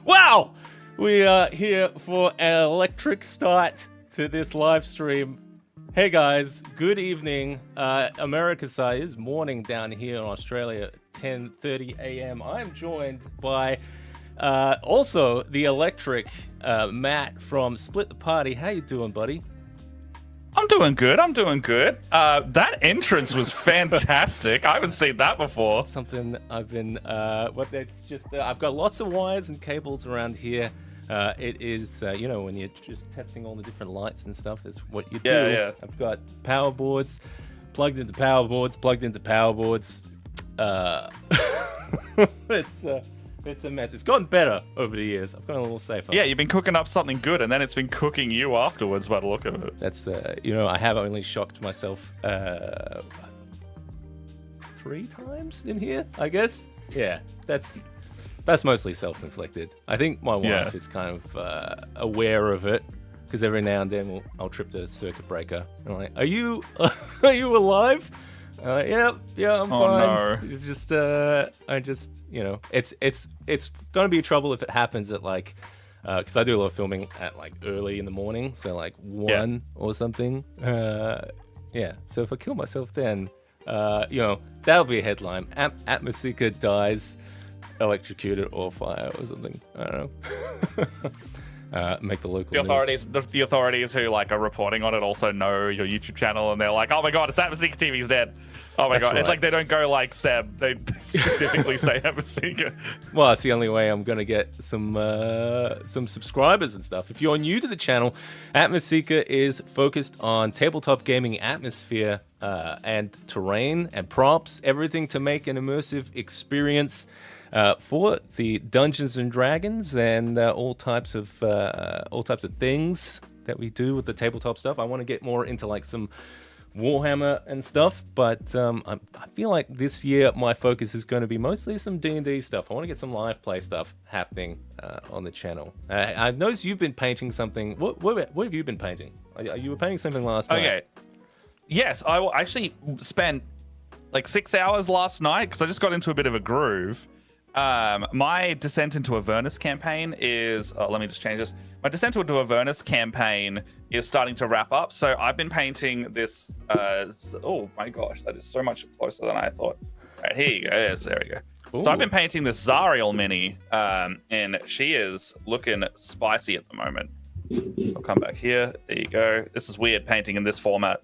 Wow! We are here for an electric start to this live stream. Hey guys, good evening. America's side is morning down here in Australia, 10:30 a.m. I'm joined by also the electric Matt from Split the Party. How you doing, buddy? I'm doing good. That entrance was fantastic. I haven't seen that before. Something I've been, it's just, I've got lots of wires and cables around here. It is, when you're just testing all the different lights and stuff, it's what you do. Yeah. I've got power boards, plugged into power boards. It's a mess. It's gotten better over the years. I've gotten a little safer. Yeah, you've been cooking up something good, and then it's been cooking you afterwards by the look of it. That's, I have only shocked myself 3 times in here, I guess. Yeah, that's mostly self-inflicted. I think my wife is kind of aware of it, because every now and then I'll trip the circuit breaker. I'm like, are you alive? Yeah, I'm fine. No. It's just, it's gonna be trouble if it happens at because I do a lot of filming at early in the morning, so 1 or something. So if I kill myself then, that'll be a headline. Atmoseeker dies electrocuted or fire or something. I don't know. Make the local authorities, the authorities who are reporting on it also know your YouTube channel, and they're like, "Oh my god, it's Atmoseeker TV's dead." Oh my god, right. It's like they don't go Seb. They specifically say Atmoseeker. Well, it's the only way I'm gonna get some subscribers and stuff. If you're new to the channel, Atmoseeker is focused on tabletop gaming atmosphere and terrain and props, everything to make an immersive experience for the Dungeons and Dragons and all types of things that we do with the tabletop stuff. I want to get more into some Warhammer and stuff, but I feel like this year my focus is going to be mostly some D&D stuff. I want to get some live play stuff happening on the channel. I noticed you've been painting something. What have you been painting? You were painting something last night. Okay. Yes, I actually spent 6 hours last night because I just got into a bit of a groove. My Descent into Avernus campaign is... let me just change this. My Descent into Avernus campaign is starting to wrap up, so I've been painting this... oh my gosh, that is so much closer than I thought. All right, here you go. Yes, there we go. Ooh. So I've been painting this Zariel mini, and she is looking spicy at the moment. I'll come back here. There you go. This is weird painting in this format.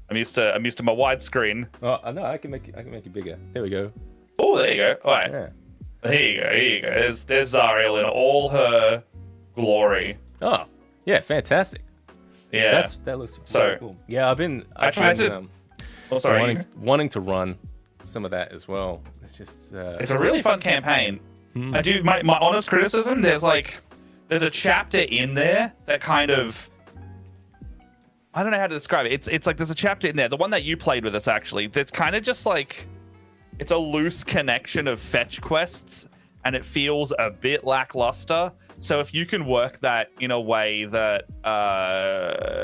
I'm used to my widescreen. Oh no, I can make it bigger. There we go. Oh, there you go. All right. Yeah. Here you go. There's Zariel in all her glory. Oh, yeah, fantastic. Yeah, that looks so cool. Yeah, I tried to. Wanting to run some of that as well. It's just. It's a really fun campaign. I do my honest criticism. There's a chapter in there that kind of. I don't know how to describe it. It's there's a chapter in there. The one that you played with us actually. That's kind of just it's a loose connection of fetch quests, and it feels a bit lackluster. So if you can work that in a way that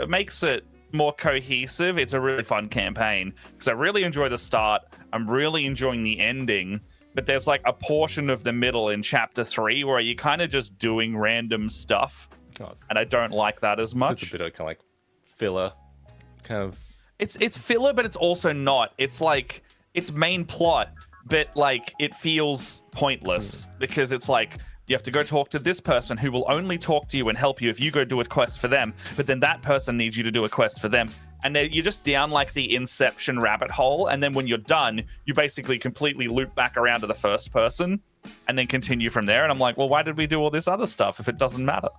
makes it more cohesive, it's a really fun campaign. Because I really enjoy the start. I'm really enjoying the ending. But there's a portion of the middle in chapter 3 where you're kind of just doing random stuff. Oh, and I don't like that as much. So it's a bit of kind of filler. Kind of. It's filler, but it's also not. It's it's main plot, but it feels pointless because it's you have to go talk to this person who will only talk to you and help you if you go do a quest for them, but then that person needs you to do a quest for them, and then you're just down the Inception rabbit hole, and then when you're done, you basically completely loop back around to the first person and then continue from there. And I'm like, well, why did we do all this other stuff if it doesn't matter?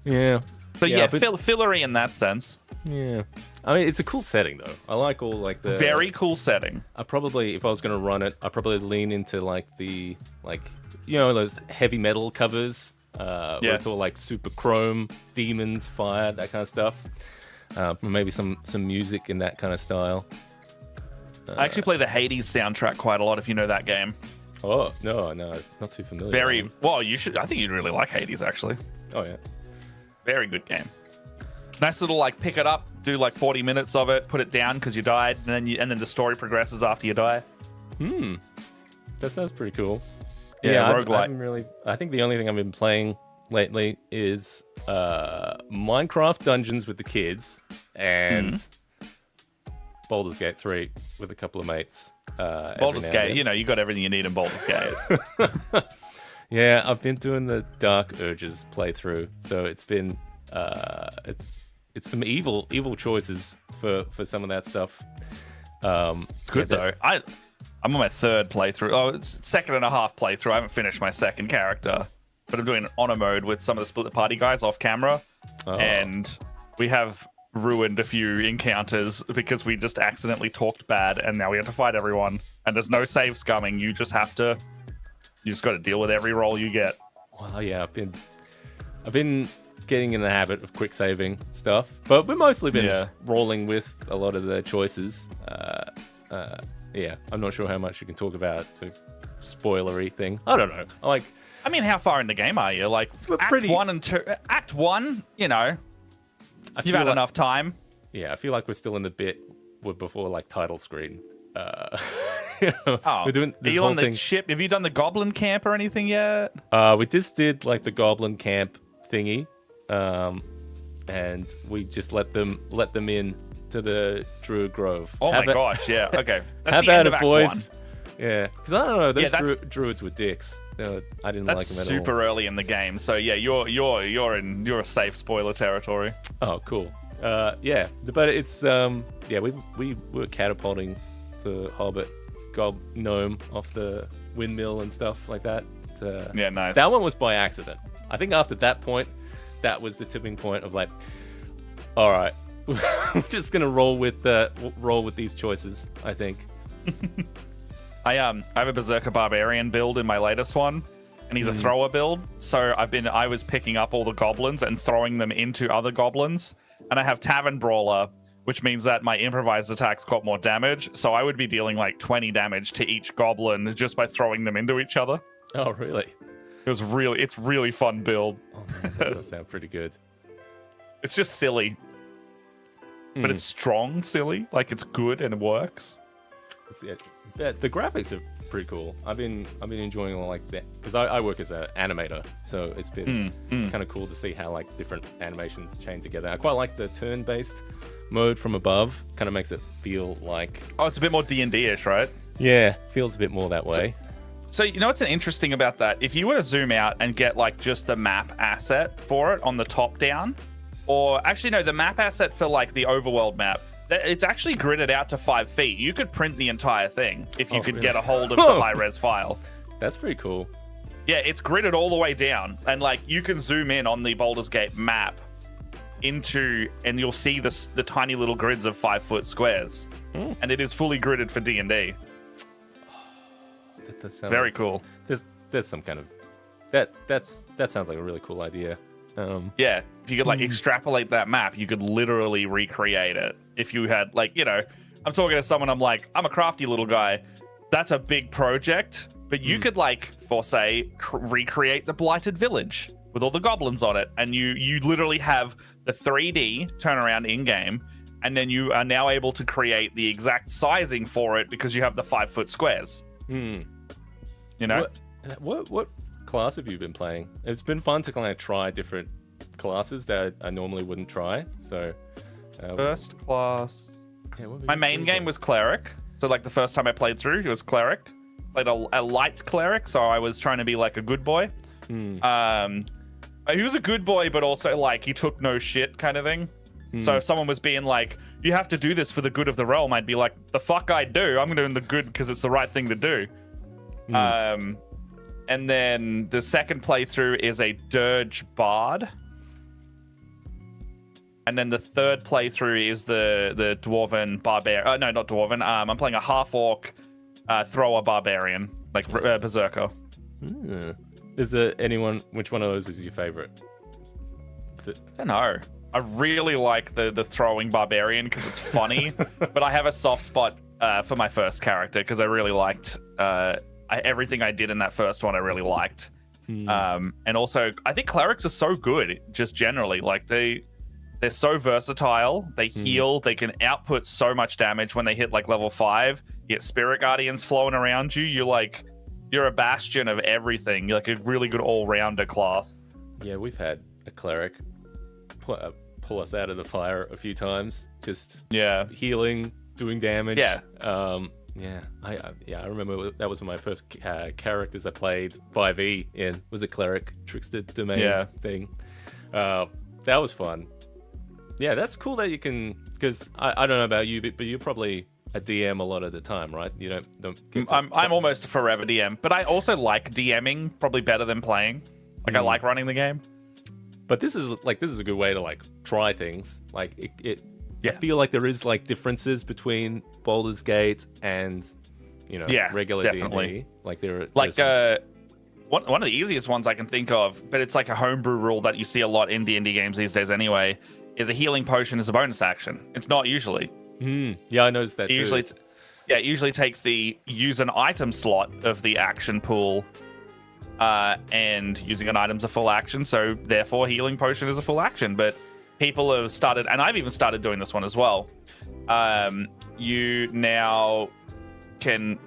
Yeah. So yeah, fillery in that sense. Yeah. I mean, it's a cool setting, though. I like all, the... Very cool setting. I probably, if I was going to run it, I'd probably lean into, the, those heavy metal covers. Where it's all, super chrome, demons, fire, that kind of stuff. Maybe some music in that kind of style. I actually play the Hades soundtrack quite a lot, if you know that game. Oh, no, not too familiar. Well, you should... I think you'd really like Hades, actually. Oh, yeah. Very good game. Nice little pick it up, do like 40 minutes of it, put it down because you died, and then the story progresses after you die. That sounds pretty cool. Yeah, I roguelike. haven't really. I think the only thing I've been playing lately is Minecraft Dungeons with the kids and Baldur's Gate 3 with a couple of mates. Baldur's Gate, you got everything you need in Baldur's Gate. Yeah, I've been doing the Dark Urges playthrough, so it's been it's some evil choices for some of that stuff. It's good though. I'm on my third playthrough. Oh, it's second and a half playthrough. I haven't finished my second character, but I'm doing honor mode with some of the split party guys off camera, and we have ruined a few encounters because we just accidentally talked bad, and now we have to fight everyone. And there's no save scumming. You just got to deal with every roll you get. Well, yeah, I've been getting in the habit of quick saving stuff, but we've mostly been rolling with a lot of the choices. Yeah, I'm not sure how much you can talk about the spoilery thing. I don't know. I mean, how far in the game are you? Like, Act 1 and 2... Act 1, you've had enough time. Yeah, I feel like we're still in the bit before, like, title screen. We're doing this whole thing. Ship? Have you done the Goblin Camp or anything yet? We just did, like, the Goblin Camp thingy, and we just let them in to the Druid Grove. Oh my gosh, yeah, okay. That's How the about end it, of boys? Act 1. Yeah, because I don't know, those druids were dicks. I didn't like them at all. That's super early in the game, so yeah, you're a safe spoiler territory. Oh, cool. Yeah, but it's we were catapulting the Hobbit gnome off the windmill and stuff like that. Yeah, nice. That one was by accident. I think after that point, that was the tipping point of like, all right, we're just gonna roll with these choices. I think. I have a Berserker Barbarian build in my latest one, and he's a thrower build. So I was picking up all the goblins and throwing them into other goblins, and I have Tavern Brawler, which means that my improvised attacks got more damage. So I would be dealing like 20 damage to each goblin just by throwing them into each other. Oh, really? It's really fun build. Oh man, that does sound pretty good. It's just silly, but it's strong silly. Like, it's good and it works. The graphics are pretty cool. I've been enjoying all like that because I work as an animator, so it's been kind of cool to see how like different animations chain together. I quite like the turn-based mode from above. Kind of makes it feel like it's a bit more D&D-ish, right? Yeah, feels a bit more that way. So you know what's interesting about that? If you were to zoom out and get like just the map asset for it on the top down, or actually no, the map asset for like the overworld map, it's actually gridded out to 5 feet. You could print the entire thing if you could get a hold of the high-res file. That's pretty cool. Yeah, it's gridded all the way down, and like you can zoom in on the Baldur's Gate map and you'll see the tiny little grids of 5-foot squares, and it is fully gridded for D&D. That sounds very cool. There's some kind of that sounds like a really cool idea. Yeah, if you could like extrapolate that map, you could literally recreate it. If you had like, I'm talking to someone, I'm like, I'm a crafty little guy. That's a big project, but you could like, for say, recreate the Blighted Village with all the goblins on it, and you literally have the 3D turnaround in game, and then you are now able to create the exact sizing for it because you have the 5-foot squares. What class have you been playing? It's been fun to kind of try different classes that I normally wouldn't try. So first class. Yeah, my main game was cleric. So like the first time I played through, it was cleric. Played a light cleric, so I was trying to be like a good boy. He was a good boy, but also like he took no shit kind of thing. So if someone was being like, you have to do this for the good of the realm, I'd be like, the fuck I do. I'm doing the good because it's the right thing to do. And then the second playthrough is a Dirge Bard. And then the third playthrough is the Dwarven Barbarian. No, not Dwarven. I'm playing a Half-Orc Thrower Barbarian, like Berserker. Is there anyone, which one of those is your favorite? I don't know. I really like the Throwing Barbarian because it's funny, but I have a soft spot for my first character because I really liked everything I did in that first one. I really liked. And also, I think clerics are so good, just generally. Like they're so versatile. They heal. They can output so much damage when they hit like level 5. You get Spirit Guardians flowing around you. You're a bastion of everything. You're like a really good all-rounder class. Yeah, we've had a cleric pull us out of the fire a few times. Just healing, doing damage. Yeah. I remember that was one of my first characters I played 5e in, was a cleric trickster domain thing. That was fun. Yeah, that's cool that you can, because I don't know about you, but you're probably a DM a lot of the time, right? You don't get to I'm almost a forever DM, but I also like DMing probably better than playing. Like I like running the game. But this is a good way to like try things. Like I feel like there is like differences between Baldur's Gate and regular definitely. D&D. Like there are like one of the easiest ones I can think of, but it's like a homebrew rule that you see a lot in D&D games these days anyway, is a healing potion is a bonus action. It's not usually. Yeah, I noticed that too. It usually takes the use an item slot of the action pool, and using an item's a full action, so therefore healing potion is a full action. But people have started, and I've even started doing this one as well. You now can,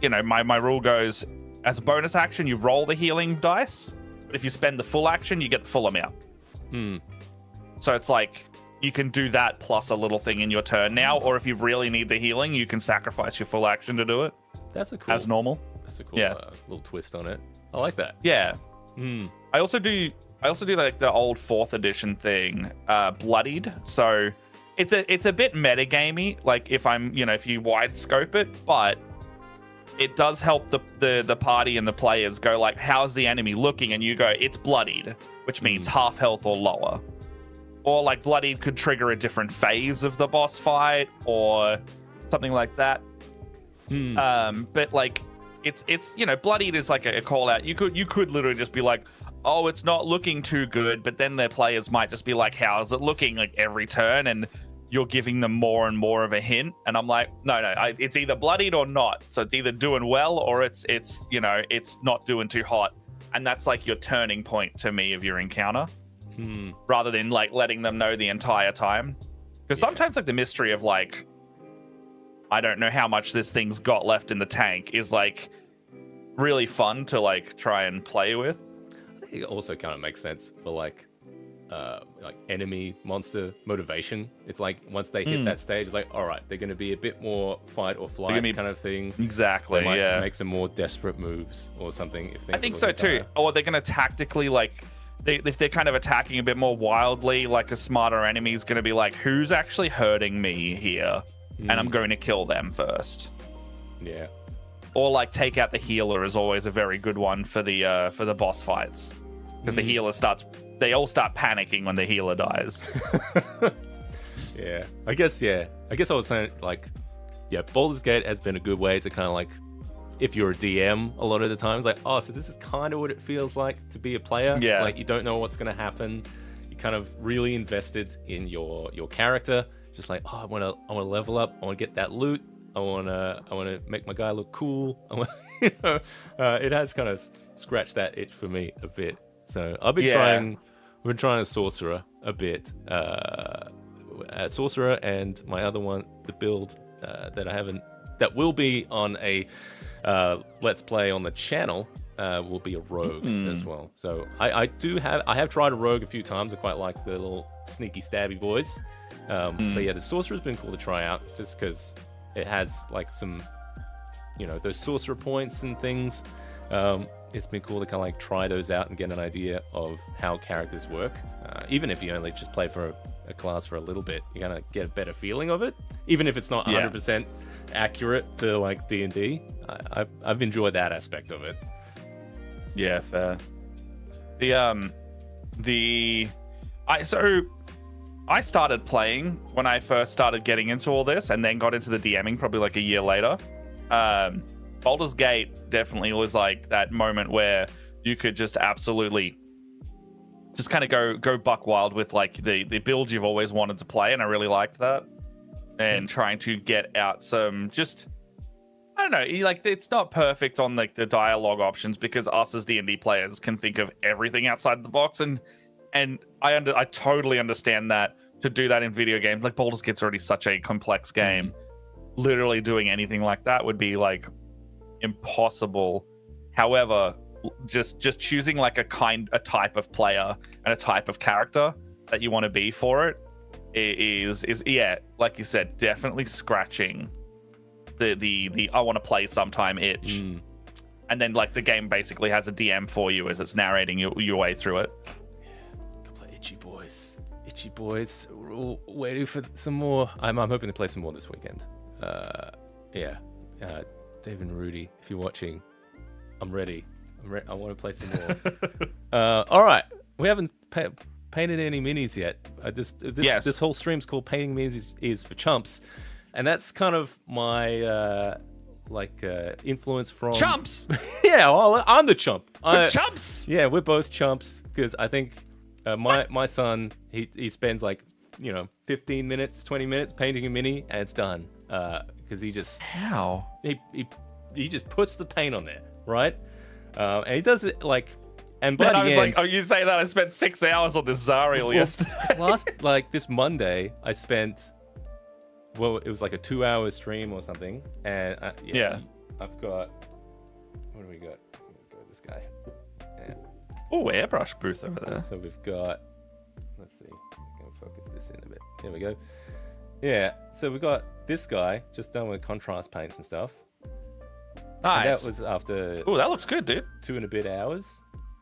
my rule goes, as a bonus action, you roll the healing dice, but if you spend the full action, you get the full amount. So it's like, you can do that plus a little thing in your turn now, or if you really need the healing, you can sacrifice your full action to do it. That's a cool, as normal. That's a cool little twist on it. I like that. Yeah. I also do like the old 4th edition thing, Bloodied. So it's a bit metagamey, like if you wide scope it, but it does help the party and the players go like, how's the enemy looking? And you go, it's bloodied, which means half health or lower. Or like bloodied could trigger a different phase of the boss fight or something like that. But like it's bloodied is like a call out. You could literally just be like, oh, it's not looking too good, but then their players might just be like, how is it looking, like every turn, and you're giving them more and more of a hint. And I'm like, no, it's either bloodied or not. So it's either doing well or it's not doing too hot. And that's like your turning point to me of your encounter, rather than like letting them know the entire time. Because sometimes like the mystery of like, I don't know how much this thing's got left in the tank is like really fun to like try and play with. I think it also kind of makes sense for like enemy monster motivation. It's like once they hit that stage, like, all right, they're going to be a bit more fight or flight kind of thing. Exactly. They might make some more desperate moves or something. I think so too. Or they're going to tactically like, if they're kind of attacking a bit more wildly, like a smarter enemy is going to be like, who's actually hurting me here? And I'm going to kill them first. Yeah. Or like take out the healer is always a very good one for the boss fights, because the healer they all start panicking when the healer dies. I guess I was saying like, Baldur's Gate has been a good way to kind of like, if you're a DM a lot of the times, like, oh, so this is kind of what it feels like to be a player. Yeah. Like you don't know what's going to happen. You're kind of really invested in your character. Just like, oh, I want to level up. I want to get that loot. I want to make my guy look cool. It has kind of scratched that itch for me a bit. So I've been trying a sorcerer a bit. Sorcerer, and my other one, the build that will be on a Let's Play on the channel, will be a rogue as well. So I have tried a rogue a few times. I quite like the little sneaky stabby boys. But yeah, the sorcerer's been cool to try out, just because it has like some, those sorcerer points and things. It's been cool to kind of like try those out and get an idea of how characters work. Even if you only just play for a class for a little bit, you're gonna get a better feeling of it. Even if it's not 100% accurate to like D&D, I've enjoyed that aspect of it. Yeah, fair. I started playing when I first started getting into all this, and then got into the DMing probably like a year later. Baldur's Gate definitely was like that moment where you could just absolutely just kind of go buck wild with like the build you've always wanted to play, and I really liked that. And trying to get out some just, I don't know, like it's not perfect on like the dialogue options, because us as D&D players can think of everything outside the box, and I totally understand that. to do that in video games. Like Baldur's Gate's already such a complex game. Literally doing anything like that would be like impossible. However, just choosing like a type of player and a type of character that you want to be for it is yeah, like you said, definitely scratching the I want to play sometime itch. And then like the game basically has a DM for you as it's narrating your way through it. Couple of itchy boys. We're waiting for some more. I'm hoping to play some more this weekend. Dave and Rudy, if you're watching, I'm ready. I want to play some more. All right, we haven't painted any minis yet. This whole stream's called Painting Minis is for Chumps, and that's kind of my influence from Chumps. Yeah, well, I'm the chump. Chumps. Yeah, we're both chumps because I think my son he spends like 15 minutes, 20 minutes painting a mini and it's done. Because he just he just puts the paint on there, right? And he does it like, and by the end, like, oh, you say that I spent 6 hours on this Zariel yesterday. This Monday, I spent, well, it was like a 2-hour stream or something, and I've got, what do we got? This guy. Oh, airbrush booth over there. So we've got, let's see, I'm gonna focus this in a bit. There we go. Yeah, so we got this guy just done with contrast paints and stuff. Nice. And that was after. Oh, that looks good, dude. 2 and a bit hours.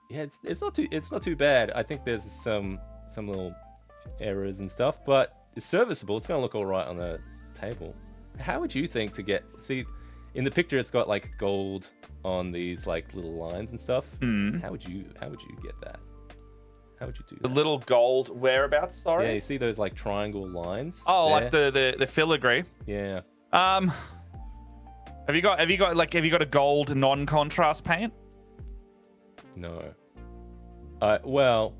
Yeah, it's not too bad. I think there's some little errors and stuff, but it's serviceable. It's gonna look all right on the table. How would you think to see in the picture? It's got like gold on these like little lines and stuff. How would you get that? How would you do that? The little gold whereabouts, sorry? Yeah, you see those like triangle lines? Oh, there? like the filigree. Yeah. Have you got a gold non-contrast paint? No. Well,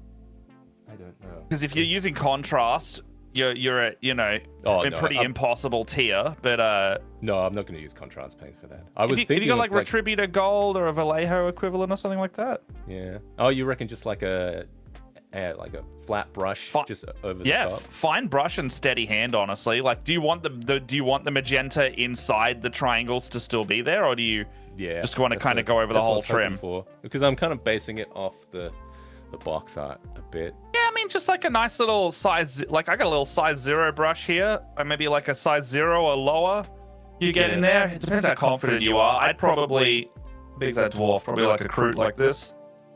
I don't know. Because if you're using contrast, you're at pretty impossible tier. But no, I'm not going to use contrast paint for that. I was thinking. Have you got like Retributor Gold or a Vallejo equivalent or something like that? Yeah. Oh, you reckon just like a flat brush just over the top? Yeah, fine brush and steady hand. Honestly, like, do you want the magenta inside the triangles to still be there, or do you just want to kind of go over the whole trim? Because I'm kind of basing it off the box art a bit. Yeah, I mean, just like a nice little size. Like, I got a little size 0 brush here, or maybe like a size 0 or lower. You get in there. It depends how confident you are. I'd probably big that dwarf, probably like a Kroot like this.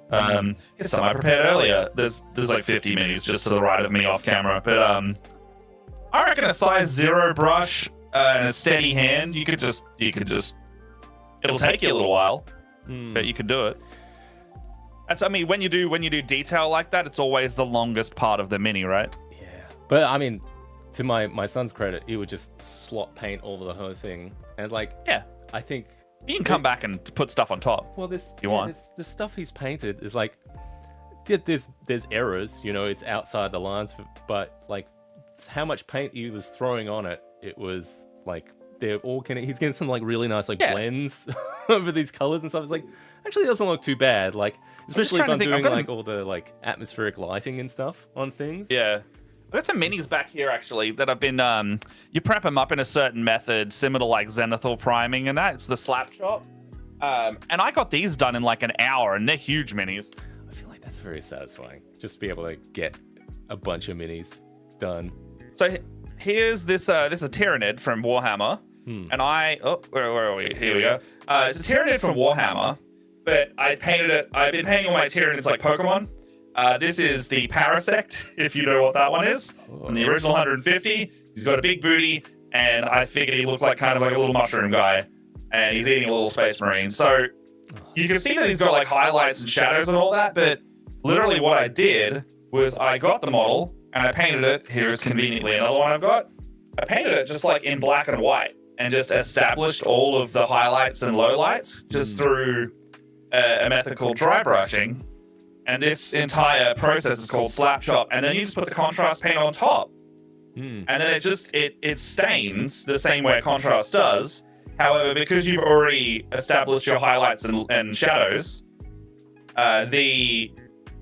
Here's some I prepared earlier. There's like 50 minis just to the right of me off camera, but I reckon a size 0 brush and a steady hand, you could just it'll take you a little while, but you could do it. When you do detail like that, it's always the longest part of the mini, right? Yeah, but I mean, to my son's credit, he would just slot paint over the whole thing, and I think. You can come back and put stuff on top. Well, the stuff he's painted is like, there's errors, it's outside the lines, but like how much paint he was throwing on it, it was like he's getting some like really nice blends over these colors and stuff. It's like actually doesn't look too bad, like especially if I'm doing like all the like atmospheric lighting and stuff on things. Yeah. I've got some minis back here, actually, that I've been... you prep them up in a certain method, similar to, like, zenithal priming and that. It's the slap shop. And I got these done in, like, an hour, and they're huge minis. I feel like that's very satisfying. Just to be able to get a bunch of minis done. So here's this a Tyranid from Warhammer. And where are we? Here we go. It's a Tyranid from Warhammer, but I painted it... I've been painting all my Tyranids like Pokemon. This is the Parasect, if you know what that one is. From the original 150. He's got a big booty, and I figured he looked like kind of like a little mushroom guy. And he's eating a little space marine. So you can see that he's got like highlights and shadows and all that, but literally what I did was I got the model and I painted it. Here's conveniently another one I've got. I painted it just like in black and white and just established all of the highlights and lowlights just through a method called dry brushing. And this entire process is called slap shop. And then you just put the contrast paint on top. And then it stains the same way contrast does. However, because you've already established your highlights and shadows, the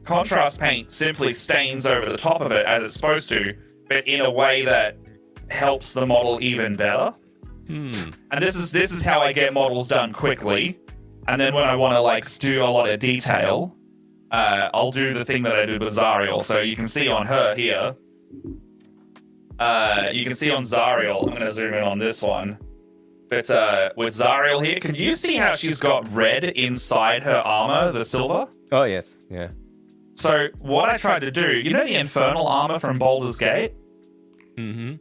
contrast paint simply stains over the top of it as it's supposed to. but in a way that helps the model even better. Hmm. And this is how I get models done quickly. And then when I want to like do a lot of detail, I'll do the thing that I did with Zariel. So you can see on her here. You can see on Zariel. I'm going to zoom in on this one. But with Zariel here, can you see how she's got red inside her armor, the silver? Oh, yes. Yeah. So what I tried to do, you know the infernal armor from Baldur's Gate? Mm-hmm.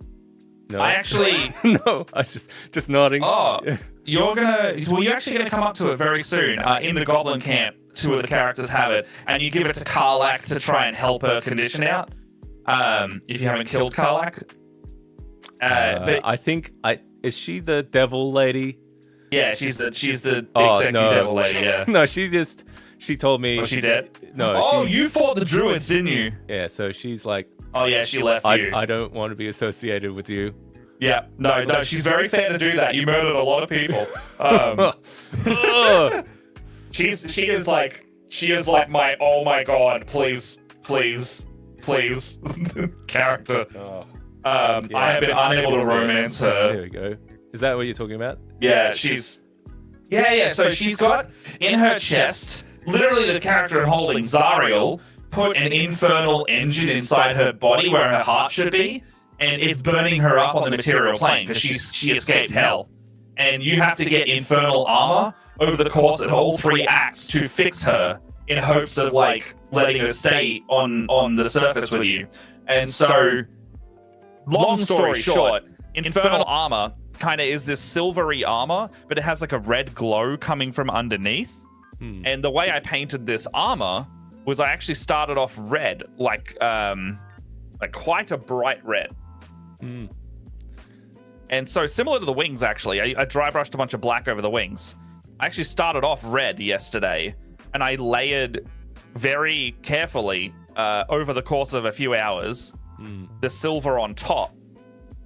No. I actually... No, I was just nodding. Oh, you're actually gonna come up to it very soon. In the Goblin Camp, 2 of the characters have it, and you give it to Karlak to try and help her condition out. If you haven't killed Karlak. But I think is she the devil lady? yeah, she's the big sexy devil lady. Yeah. No, she told me. Was she dead? No. Oh, you fought the druids, didn't you? Yeah, so she's like, Oh yeah, she left you. I don't want to be associated with you. Yeah, no, she's very fair to do that. You murdered a lot of people. She is like my oh my god, please character. Oh. I have been unable to romance her. There we go. Is that what you're talking about? Yeah, she's So she's got in her chest, literally the character I'm holding, Zariel, put an infernal engine inside her body where her heart should be, and it's burning her up on the material plane because she escaped hell. And you have to get infernal armor over the course of all 3 acts to fix her in hopes of like letting her stay on the surface with you. And so, long story short, infernal armor kind of is this silvery armor, but it has like a red glow coming from underneath. And the way I painted this armor was I actually started off red, like quite a bright red. And so similar to the wings, actually, I dry brushed a bunch of black over the wings. I actually started off red yesterday, and I layered very carefully over the course of a few hours the silver on top,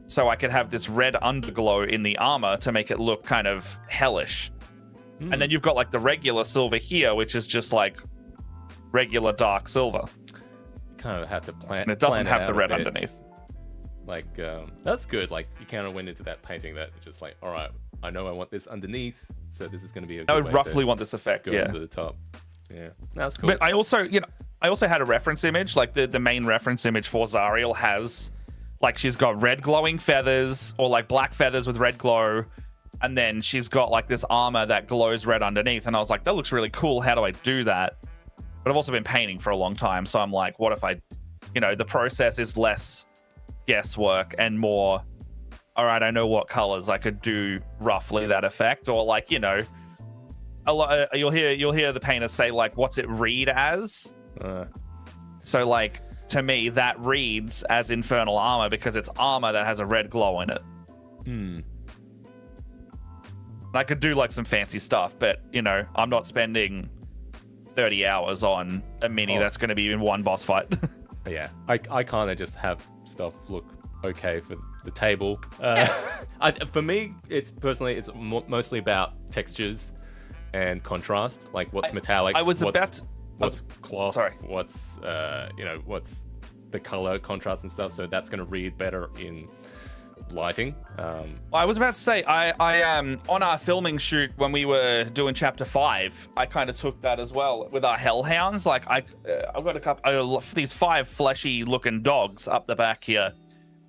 so I could have this red underglow in the armor to make it look kind of hellish. And then you've got like the regular silver here, which is just like regular dark silver. Kind of have to plan. And it doesn't plan have the red underneath. Like, that's good. Like, you kind of went into that painting that just like, all right, I know I want this underneath, so this is going to be a good I would way roughly to want this effect, go yeah. over the top. Yeah, that's cool. But I also had a reference image, like the main reference image for Zariel has, like, she's got red glowing feathers, or like black feathers with red glow, and then she's got like this armor that glows red underneath, and I was like, that looks really cool, how do I do that? But I've also been painting for a long time, so I'm like, what if I, the process is less guesswork and more, all right, I know what colors I could do roughly that effect, or like, a lot, you'll hear the painters say like, what's it read as? So like, to me, that reads as infernal armor because it's armor that has a red glow in it. I could do like some fancy stuff, but I'm not spending 30 hours on a mini that's going to be in one boss fight. Yeah, I kind of just have stuff look okay for the table. For me, it's mostly about textures and contrast, like what's metallic, what's cloth, what's what's the color contrast and stuff. So that's going to read better in lighting. I was about to say, I on our filming shoot when we were doing chapter 5, I kind of took that as well with our hellhounds. Like I've got a couple these 5 fleshy looking dogs up the back here,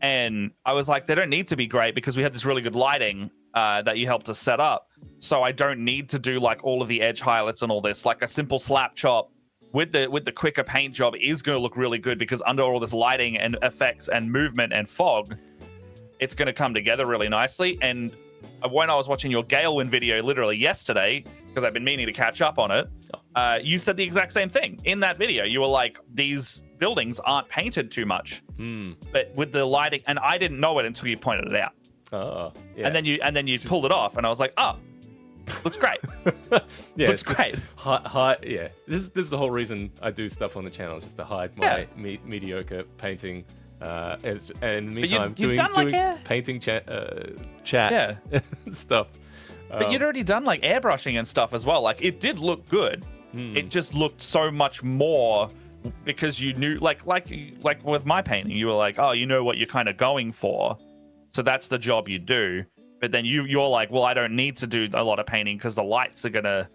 and I was like, they don't need to be great because we had this really good lighting that you helped us set up, so I don't need to do like all of the edge highlights and all this. Like a simple slap chop with the quicker paint job is going to look really good because under all this lighting and effects and movement and fog, it's going to come together really nicely. And when I was watching your Galewind video literally yesterday, because I've been meaning to catch up on it, you said the exact same thing. In that video, you were like, these buildings aren't painted too much. But with the lighting, and I didn't know it until you pointed it out. Oh, yeah. And then you pulled it off, and I was like, oh, looks great. Yeah, looks great. Yeah, this is the whole reason I do stuff on the channel, just to hide my mediocre painting. And in the meantime, doing painting chats and stuff. But you'd already done like airbrushing and stuff as well. Like it did look good. It just looked so much more because you knew, like with my painting, you were like, oh, you know what you're kind of going for, so that's the job you do. But then you're like, well, I don't need to do a lot of painting because the lights are gonna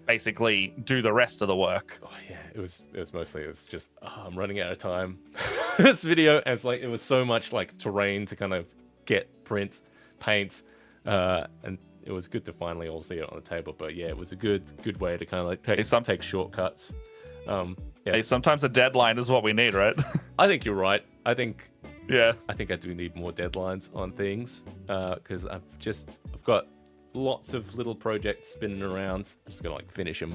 basically do the rest of the work. Oh yeah, it was mostly, it's just, I'm running out of time. This video, it's like, it was so much like terrain to kind of get, print, paint, and it was good to finally all see it on the table. But yeah, it was a good way to kind of like take shortcuts. Yes. Hey, sometimes a deadline is what we need, right? I think you're right. I think I do need more deadlines on things, because I've got lots of little projects spinning around. I'm just gonna like finish them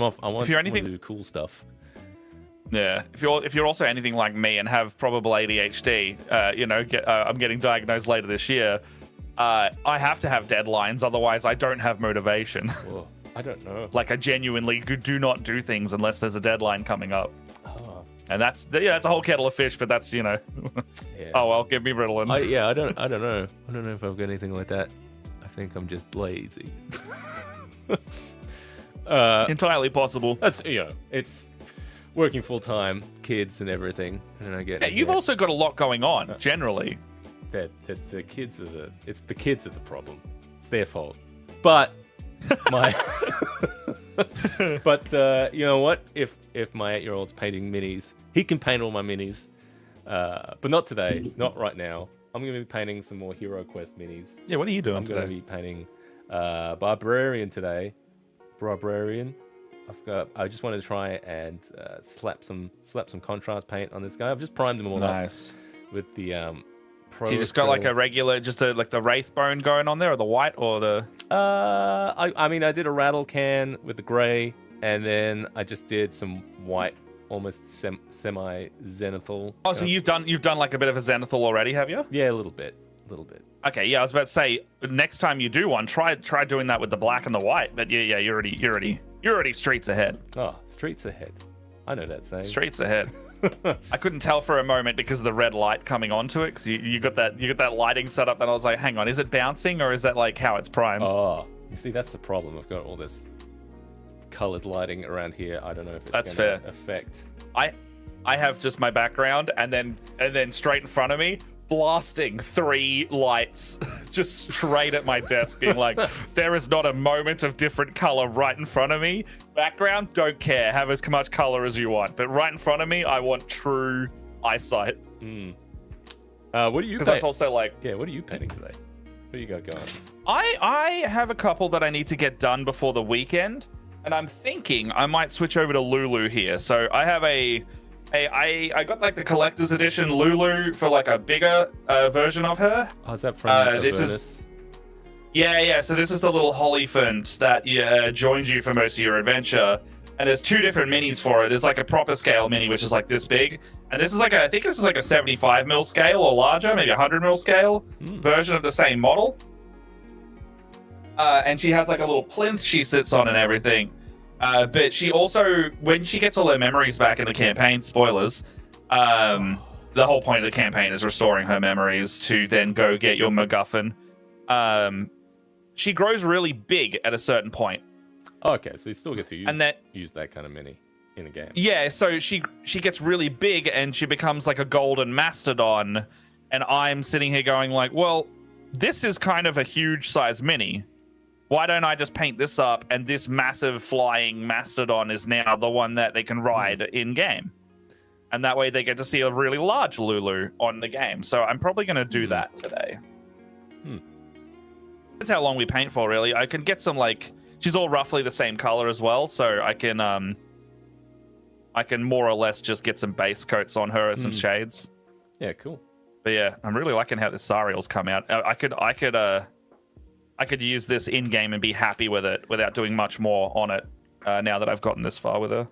off. I want to do cool stuff. Yeah, if you're also anything like me and have probable ADHD, I'm getting diagnosed later this year. I have to have deadlines, otherwise I don't have motivation. Whoa, I don't know. Like, I genuinely do not do things unless there's a deadline coming up. Oh. And that's a whole kettle of fish, but that's, Yeah. Oh well, give me Ritalin. I don't know. I don't know if I've got anything like that. I think I'm just lazy. Entirely possible. That's, it's working full time, kids and everything, and I get. Yeah, you've also got a lot going on generally. That the kids are the kids are the problem. It's their fault. But you know what? If my 8-year-old's painting minis, he can paint all my minis. But not today, not right now. I'm going to be painting some more Hero Quest minis. Yeah, what are you doing I'm today? going to be painting Barbarian today. Barbarian. I just wanted to try and slap some contrast paint on this guy. I've just primed him all up with the Pro. So you just got like a regular, like the Wraith bone going on there, or the white, or the. I mean, I did a rattle can with the gray, and then I just did some white, almost semi zenithal. Oh, so you've done like a bit of a zenithal already, have you? Yeah, a little bit. Okay, yeah, I was about to say, next time you do one, try doing that with the black and the white. But yeah, you're already streets ahead. Oh, streets ahead. I know that saying. Streets ahead. I couldn't tell for a moment because of the red light coming onto it, because you got that lighting set up, and I was like, hang on, is it bouncing, or is that like how it's primed? Oh, you see, that's the problem. I've got all this colored lighting around here. I don't know if it's that's gonna fair. affect. I have just my background, and then straight in front of me, blasting 3 lights just straight at my desk, being like, there is not a moment of different color right in front of me. Background, don't care, have as much color as you want, but right in front of me, I want true eyesight. What are you? Because that's also like, yeah, what are you painting today? What do you got going? I have a couple that I need to get done before the weekend, and I'm thinking I might switch over to Lulu here. So I have I got like the collector's edition Lulu for like a bigger version of her. Oh, is that from this is? Yeah. So this is the little Hollyphant that joins you for most of your adventure. And there's 2 different minis for it. There's like a proper scale mini, which is like this big. And this is like I think this is like a 75 mil scale or larger, maybe 100 mil scale version of the same model. And she has like a little plinth she sits on and everything. But she also, when she gets all her memories back in the campaign, spoilers, the whole point of the campaign is restoring her memories to then go get your MacGuffin. She grows really big at a certain point. Oh, okay, so you still get to use that kind of mini in a game. Yeah, so she gets really big and she becomes like a golden mastodon, and I'm sitting here going like, well, this is kind of a huge size mini. Why don't I just paint this up, and this massive flying mastodon is now the one that they can ride in game, and that way they get to see a really large Lulu on the game. So I'm probably going to do that today. That's how long we paint for, really. I can get some like, she's all roughly the same color as well, so I can more or less just get some base coats on her, some shades. Yeah, cool. But yeah, I'm really liking how this Sariel's come out. I could use this in game and be happy with it without doing much more on it. Now that I've gotten this far with her.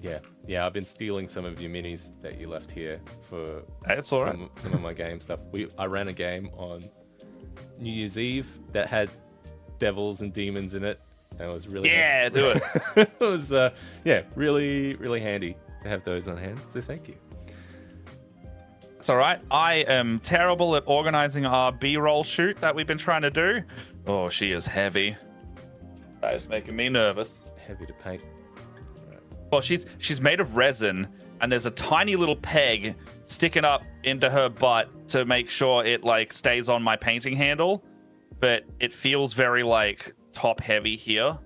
Yeah. I've been stealing some of your minis that you left here for it's all right. Some of my game stuff. I ran a game on New Year's Eve that had devils and demons in it. And it was really do it. It was really, really handy to have those on hand. So thank you. It's all right. I am terrible at organizing our B-roll shoot that we've been trying to do. Oh, she is heavy. That is making me nervous. Heavy to paint. Well, she's made of resin, and there's a tiny little peg sticking up into her butt to make sure it like stays on my painting handle, but it feels very like top heavy here.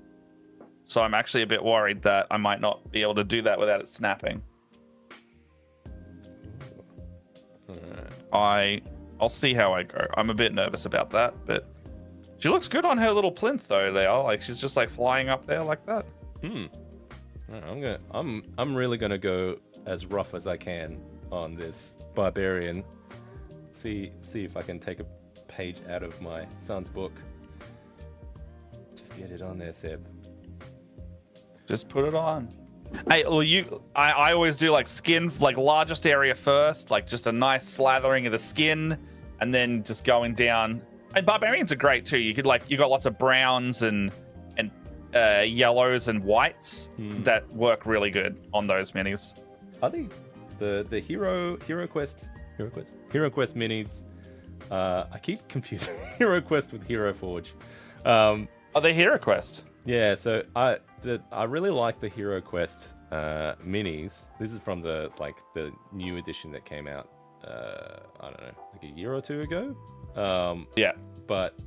So I'm actually a bit worried that I might not be able to do that without it snapping. I'll see how I go. I'm a bit nervous about that, but she looks good on her little plinth though. They are like she's just like flying up there like that. I'm really gonna go as rough as I can on this barbarian. See if I can take a page out of my son's book. Just get it on there, Seb. Just put it on. Hey, well, I always do like skin, like largest area first, like just a nice slathering of the skin, and then just going down. And barbarians are great too. You got lots of browns and yellows and whites that work really good on those minis. I think the Hero Quest minis. I keep confusing Hero Quest with Hero Forge. Are they Hero Quest? Yeah, so I really like the Hero Quest minis. This is from the new edition that came out. I don't know, like a year or two ago. Yeah, but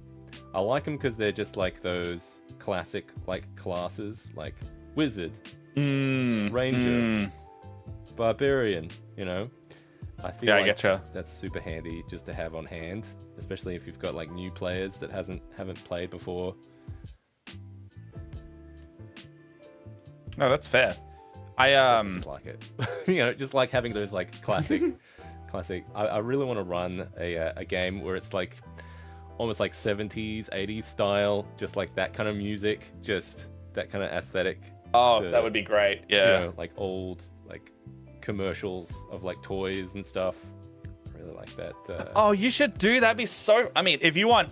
I like them because they're just like those classic like classes, like wizard, ranger, barbarian. You know, I feel I like getcha. That's super handy just to have on hand, especially if you've got like new players that haven't played before. No, that's fair. I just like it. You know, just like having those like classic. I really want to run a game where it's like almost like 70s, 80s style, just like that kind of music, just that kind of aesthetic. Oh, that would be great. Yeah, you know, like old like commercials of like toys and stuff. I really like that. Oh, you should do that'd be so. I mean, if you want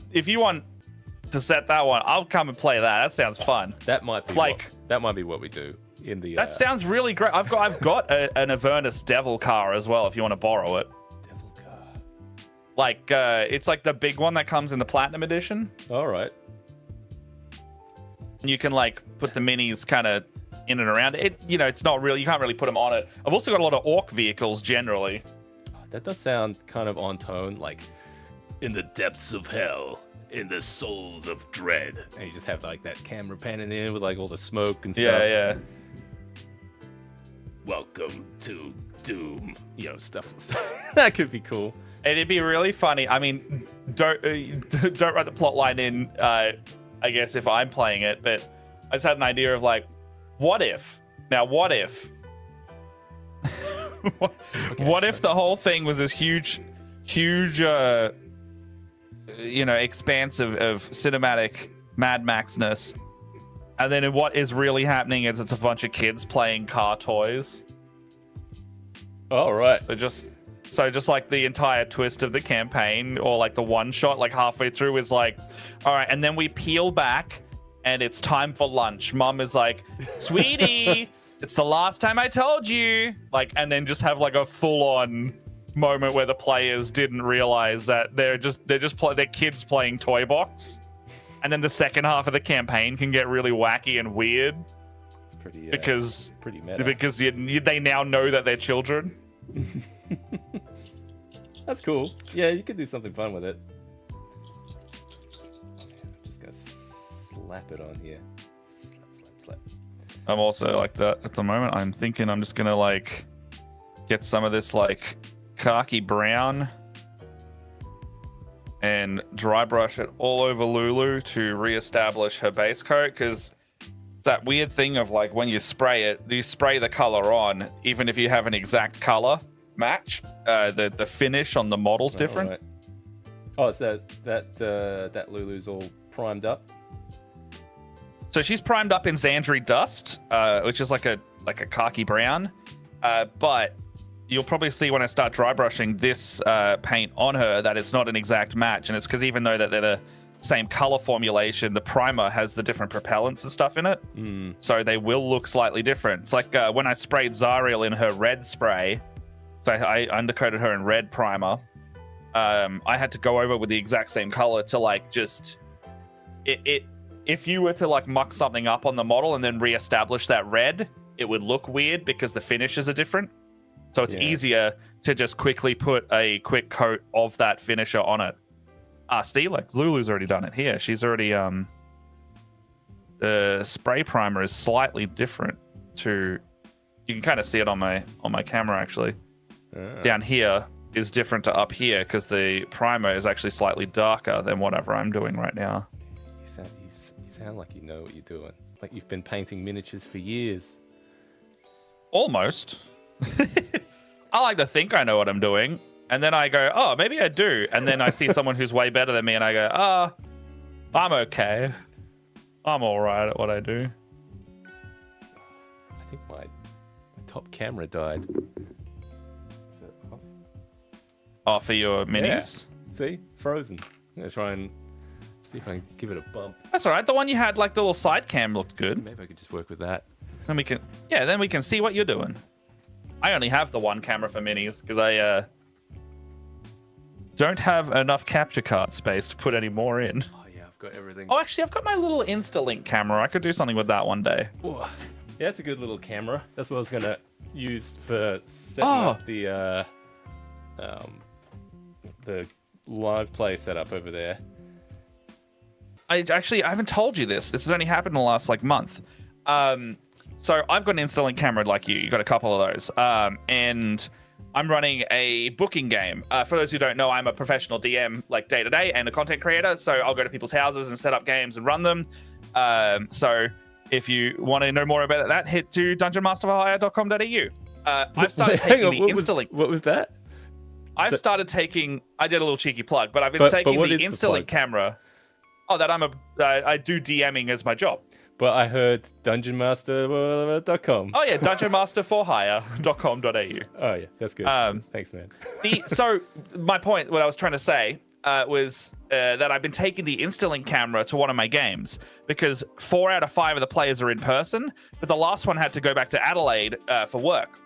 to set that one, I'll come and play that. That sounds fun. That might be what we do in the. That sounds really great. I've got an Avernus Devil car as well. If you want to borrow it. Devil car. Like it's like the big one that comes in the Platinum Edition. All right. And you can like put the minis kind of in and around it. You know, it's not really. You can't really put them on it. I've also got a lot of orc vehicles generally. Oh, that does sound kind of on tone, like in the depths of hell. In the souls of dread, and you just have like that camera panning in with like all the smoke and stuff. Yeah. Welcome to Doom, you know, stuff. That could be cool. It'd be really funny. I mean, don't write the plot line in. I guess if I'm playing it, but I just had an idea of like, what if? What if the whole thing was this huge expanse of cinematic Mad Max-ness, and then what is really happening is it's a bunch of kids playing car toys. All right. So just like the entire twist of the campaign, or like the one shot, like halfway through is like, all right, and then we peel back, and it's time for lunch. Mom is like, sweetie, it's the last time I told you. Like, and then just have like a full-on moment where the players didn't realize that they're kids playing Toy Box, and then the second half of the campaign can get really wacky and weird. It's pretty pretty meta. Because they now know that they're children. That's cool. Yeah, you could do something fun with it. Just gonna slap it on here. Slap. I'm also like that at the moment. I'm thinking I'm just gonna like get some of this like khaki brown and dry brush it all over Lulu to reestablish her base coat, because it's that weird thing of like when you spray it, you spray the color on even if you have an exact color match. The finish on the model's different. Right. Oh, so that Lulu's all primed up. So she's primed up in Xandri Dust, which is like a khaki brown, but you'll probably see when I start dry brushing this paint on her that it's not an exact match, and it's because even though that they're the same color formulation, the primer has the different propellants and stuff in it, so they will look slightly different. It's like when I sprayed Zariel in her red spray, so I undercoated her in red primer. I had to go over with the exact same color to like just it. If you were to like muck something up on the model and then reestablish that red, it would look weird because the finishes are different. So it's Yeah. easier to just quickly put a quick coat of that finisher on it. See, like Lulu's already done it here. She's already the spray primer is slightly different to. You can kind of see it on my camera actually. Down here is different to up here because the primer is actually slightly darker than whatever I'm doing right now. You sound like you know what you're doing. Like you've been painting miniatures for years. Almost. I like to think I know what I'm doing, and then I go, oh, maybe I do. And then I see someone who's way better than me, and I go, I'm okay. I'm all right at what I do. I think my top camera died. Is it off? Oh, for your minis? Yeah. See? Frozen. I'm going to try and see if I can give it a bump. That's all right. The one you had, like the little side cam looked good. Maybe I could just work with that. Then we can see what you're doing. I only have the one camera for minis because I don't have enough capture card space to put any more in. Oh yeah, I've got everything. Oh, actually, I've got my little Instalink camera. I could do something with that one day. Ooh. Yeah, that's a good little camera. That's what I was gonna use for setting up the live play setup over there. I haven't told you this. This has only happened in the last like month. So I've got an Instalink camera like you. You got a couple of those. And I'm running a booking game. For those who don't know, I'm a professional DM like day to day and a content creator. So I'll go to people's houses and set up games and run them. So if you want to know more about that, head to dungeonmasterforhire.com.au. I've started taking the Instalink. What was that? I did a little cheeky plug, but I've been taking the Instalink camera. Oh, that I do DMing as my job. But I heard dungeonmaster.com. Oh yeah, dungeonmasterforhire.com.au. Oh yeah, that's good. Thanks, man. So my point, what I was trying to say, was that I've been taking the Instalink camera to one of my games because 4 out of 5 of the players are in person, but the last one had to go back to Adelaide for work.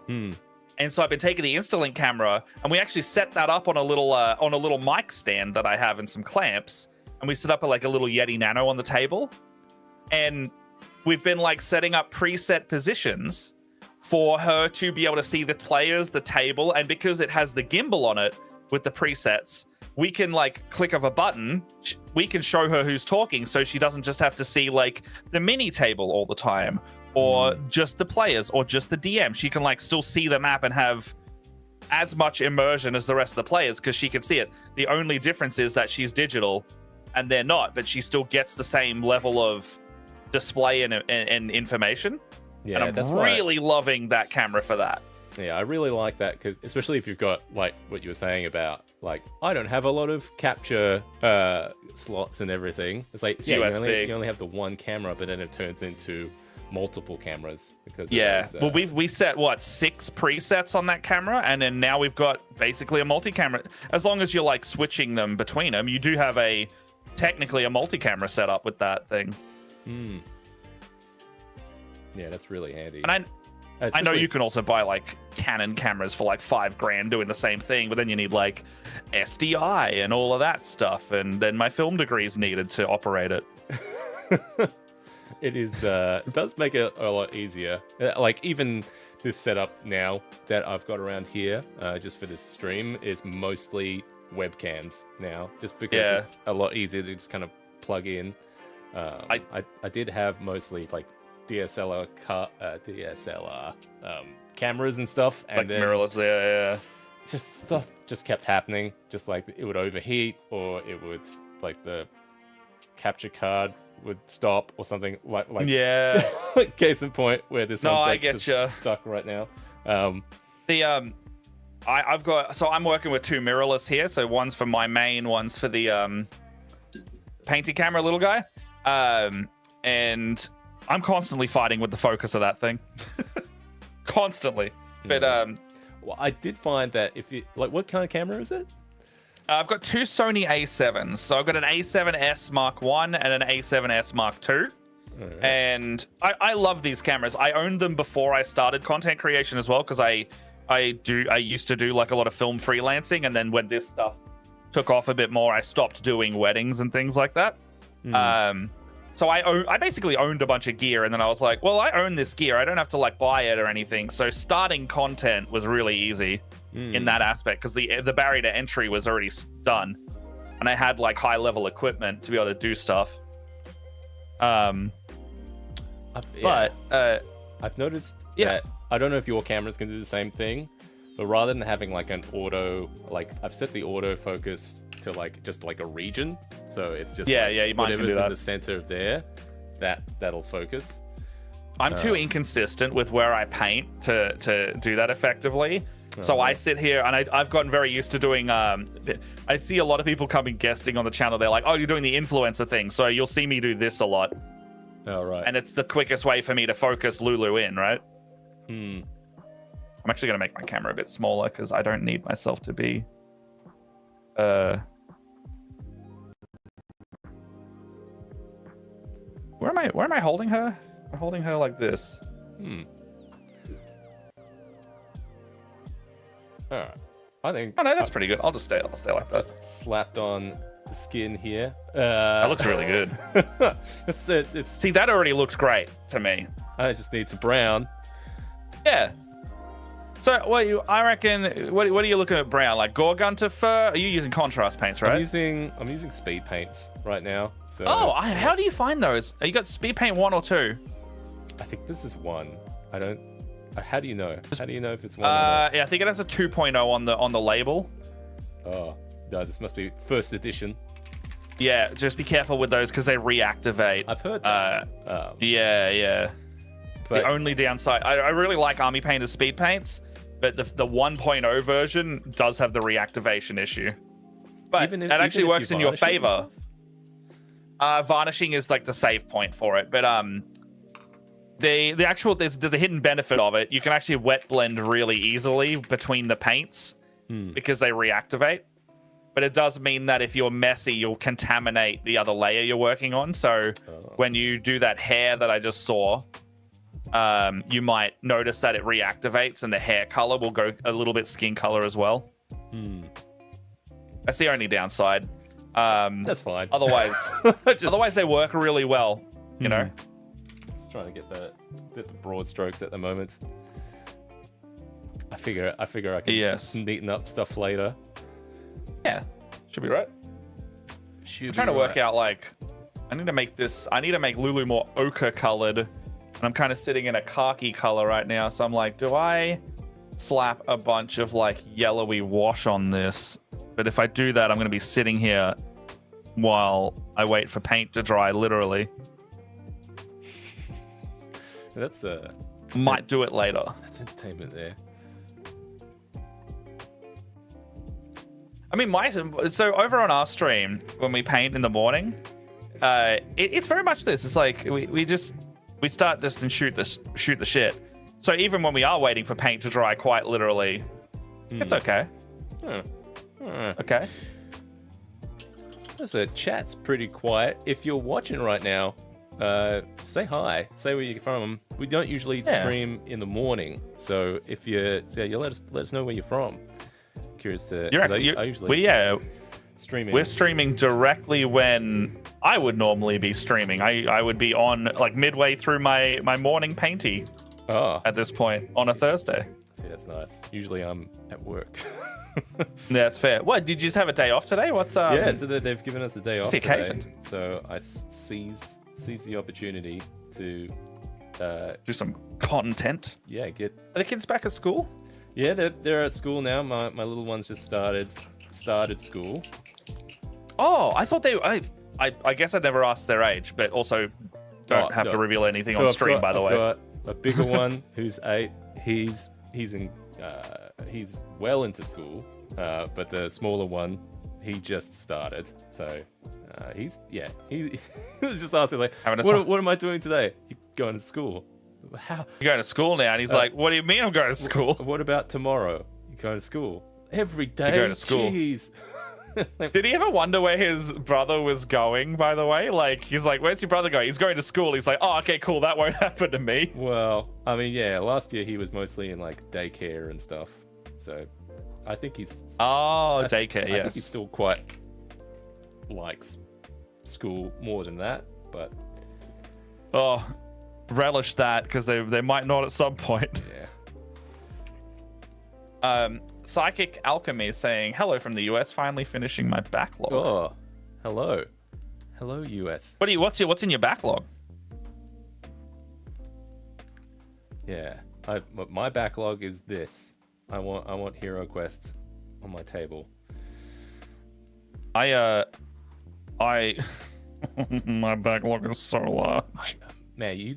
And so I've been taking the Instalink camera, and we actually set that up on a little mic stand that I have and some clamps, and we set up a little Yeti Nano on the table. And we've been like setting up preset positions for her to be able to see the players, the table, and because it has the gimbal on it with the presets, we can like click of a button, we can show her who's talking, so she doesn't just have to see like the mini table all the time, or just the players, or just the DM. She can like still see the map and have as much immersion as the rest of the players because she can see it. The only difference is that she's digital and they're not, but she still gets the same level of display and information. Yeah, and I'm really loving that camera for that. Yeah, I really like that because especially if you've got like what you were saying about like I don't have a lot of capture slots and everything. It's like it's USB. You only have the one camera, but then it turns into multiple cameras because well we set 6 presets on that camera, and then now we've got basically a multi-camera. As long as you're like switching them between them, you do have technically a multi-camera setup with that thing. Yeah, that's really handy. And I know you can also buy like Canon cameras for like $5,000 doing the same thing, but then you need like SDI and all of that stuff, and then my film degree is needed to operate it. It does make it a lot easier. Like even this setup now that I've got around here, just for this stream, is mostly webcams now, just because it's a lot easier to just kind of plug in. I did have mostly like DSLR cameras and stuff, and like then mirrorless, just stuff just kept happening. Just like it would overheat, or it would like the capture card would stop or something like case in point where this one's like just stuck right now. I've got, so I'm working with 2 mirrorless here, so one's for my main, one's for the painted camera little guy, and I'm constantly fighting with the focus of that thing. Constantly. But well, I did find that if you like, what kind of camera is it? I've got 2 Sony A7s. So I've got an A7S Mark I and an A7S Mark II. Right. And I love these cameras. I owned them before I started content creation as well, because I used to do like a lot of film freelancing, and then when this stuff took off a bit more, I stopped doing weddings and things like that. So I basically owned a bunch of gear, and then I was like, well, I own this gear. I don't have to like buy it or anything. So starting content was really easy in that aspect because the barrier to entry was already done, and I had like high level equipment to be able to do stuff. I've noticed that I don't know if your cameras can do the same thing, but rather than having like an auto, like I've set the auto focus to like just like a region, so it's just you might can whatever's do that. in the center of there, that'll focus. I'm too inconsistent with where I paint to do that effectively. So I sit here and I've gotten very used to doing. I see a lot of people coming guesting on the channel. They're like, "Oh, you're doing the influencer thing," so you'll see me do this a lot. Oh, right. And it's the quickest way for me to focus Lulu in, right? I'm actually gonna make my camera a bit smaller because I don't need myself to be. Where am I holding her? I'm holding her like this. All right. I think. Oh no, that's pretty good. I'll stay like that. Just slapped on the skin here. That looks really good. it's. See, that already looks great to me. I just need some brown. Yeah. So, I reckon. What are you looking at brown? Like Gorgunter fur? Are you using contrast paints, right? I'm using speed paints right now. So. Oh, how do you find those? You got speed paint 1 or 2? I think this is 1. I don't. How do you know? How do you know if it's 1 or not? Yeah, I think it has a 2.0 on the label. Oh, no, this must be first edition. Yeah, just be careful with those because they reactivate. I've heard that. Yeah. But the only downside, I really like Army Painter's speed paints, but the 1.0 version does have the reactivation issue. But it actually works in your favor. Varnishing is like the save point for it, but the actual there's a hidden benefit of it. You can actually wet blend really easily between the paints because they reactivate. But it does mean that if you're messy, you'll contaminate the other layer you're working on. So when you do that hair that I just saw, you might notice that it reactivates and the hair color will go a little bit skin color as well. That's the only downside. That's fine. Otherwise, otherwise they work really well. You know. Just trying to get the broad strokes at the moment. I figure I can neaten up stuff later. Yeah, should be right. I'm trying to work out like I need to make Lulu more ochre colored, and I'm kind of sitting in a khaki color right now. So I'm like, do I slap a bunch of like yellowy wash on this? But if I do that, I'm going to be sitting here while I wait for paint to dry, literally. Might do it later. That's entertainment there. I mean, so over on our stream when we paint in the morning, it's very much this. It's like we start this and shoot the shit. So even when we are waiting for paint to dry, quite literally, it's okay. Okay. So chat's pretty quiet. If you're watching right now, say hi. Say where you're from. We don't usually stream in the morning, so if you let us know where you're from. Curious to. I usually streaming. We're streaming directly when I would normally be streaming. I would be on like midway through my morning painty. At this point on a Thursday. See, that's nice. Usually I'm at work. That's fair. What, did you just have a day off today? What's Yeah, they've given us the day off the today. occasion? So I seized the opportunity to do some content. Yeah, Are the kids back at school? Yeah, they're at school now. My little one's just started school. Oh, I thought I guess I'd never asked their age, but also don't have to reveal anything on stream, by the way. I've got a bigger one who's 8. He's well into school, but the smaller one, he just started. So he was just asking like, what am I doing today? You going to school? How? You're going to school now? And he's like, what do you mean I'm going to school? What about tomorrow? You going to school? Every day? You're going to school. Jeez. Did he ever wonder where his brother was going, by the way? Like, he's like, where's your brother going? He's going to school. He's like, oh, okay, cool. That won't happen to me. Well, I mean, yeah, last year he was mostly in like daycare and stuff. So I think he's... Oh, daycare, yes. I think he still quite likes school more than that, but... Oh, relish that because they might not at some point. Yeah. Psychic Alchemy is saying hello from the US, finally finishing my backlog. Oh, hello, US. What's in your backlog? Yeah, my backlog is this. I want Hero Quest on my table. My backlog is so large. Man, you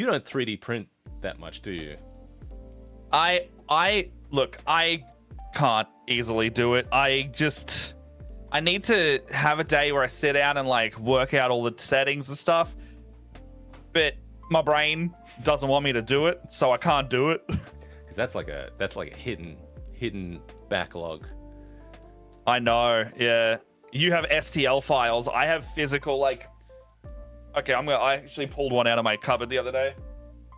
don't 3D print that much, do you? I look, I can't easily do it. I need to have a day where I sit down and like work out all the settings and stuff. But my brain doesn't want me to do it, so I can't do it. Because that's like a hidden backlog. I know, yeah. You have STL files. I have physical, like. Okay, I actually pulled one out of my cupboard the other day.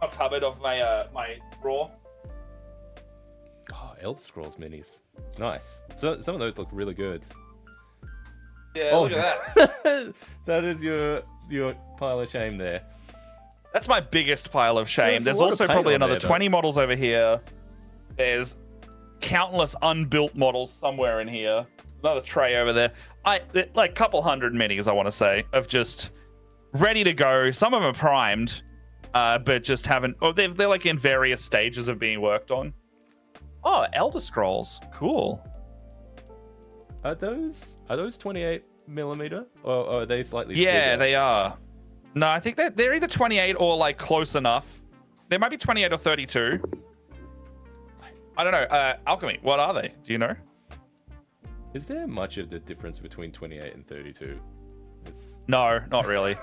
A cupboard of my my drawer. Oh, Elder Scrolls minis, nice. So some of those look really good. Yeah, look at that. That is your pile of shame there. That's my biggest pile of shame. There's There's a lot of also paint probably on another there, 20 models over here. There's countless unbuilt models somewhere in here. Another tray over there. Like couple hundred minis, I want to say, of just ready to go. Some of them are primed, but just haven't. Oh, they're like in various stages of being worked on. Oh, Elder Scrolls, cool. Are those 28mm, or are they slightly? Yeah, bigger? they are. No, I think they're either 28 or like close enough. They might be 28 or 32. I don't know. Alchemy, what are they? Do you know? Is there much of the difference between 28 and 32? No, not really.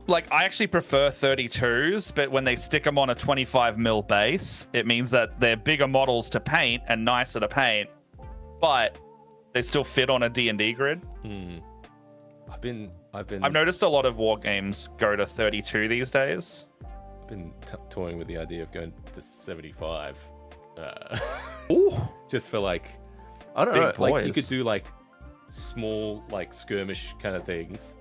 Like, I actually prefer 32s, but when they stick them on a 25mm base, it means that they're bigger models to paint and nicer to paint, but they still fit on a D&D grid. I've noticed a lot of war games go to 32 these days. I've been toying with the idea of going to 75. Ooh. Just for like, I don't Big know, like you boys. could do like small like skirmish kind of things,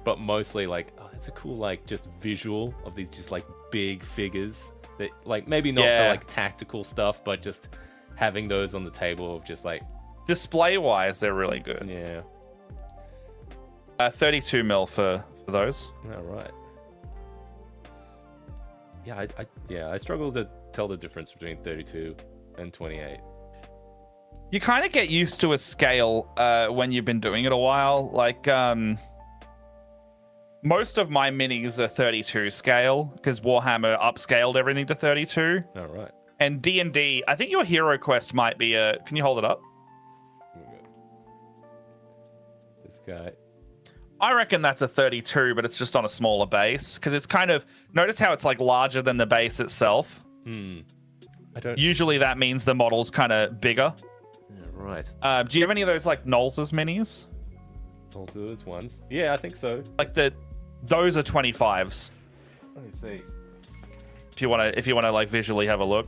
but mostly like, oh, it's a cool like just visual of these just like big figures that like maybe not for like tactical stuff, but just having those on the table of just like Display wise, they're really good. yeah. 32mm for those. All right. Yeah, I struggle to tell the difference between 32 and 28. You kind of get used to a scale when you've been doing it a while. Like, most of my minis are 32 scale because Warhammer upscaled everything to 32. All right. And D&D, I think your Hero Quest might be a... Can you hold it up? This guy. I reckon that's a 32, but it's just on a smaller base because it's kind of... Notice how it's like larger than the base itself? I don't... Usually that means the model's kind of bigger. Yeah, right. Do you have any of those like Knowles' minis? Also those ones. Yeah, I think so. Like those are 25s. Let me see. If you wanna like visually have a look.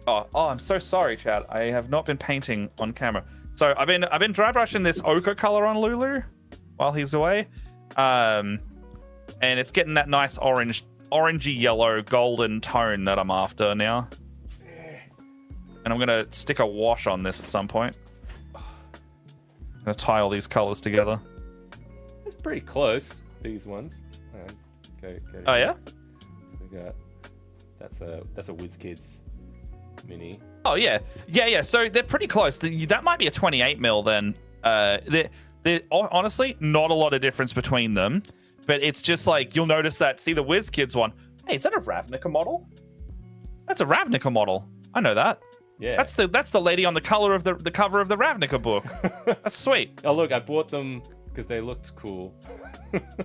Oh, I'm so sorry, Chad. I have not been painting on camera. So I've been dry brushing this ochre color on Lulu while he's away, and it's getting that nice orangey yellow golden tone that I'm after now. And I'm gonna stick a wash on this at some point. I'm gonna tie all these colors together. It's pretty close. These ones. Okay. Oh yeah. So we got that's a WizKids mini. Oh yeah. So they're pretty close. That might be a 28mm then. They're honestly not a lot of difference between them, but it's just like you'll notice that. See the WizKids one. Hey, is that a Ravnica model? That's a Ravnica model. I know that. Yeah. That's the lady on the cover of the cover of the Ravnica book. That's sweet. Oh look, I bought them because they looked cool.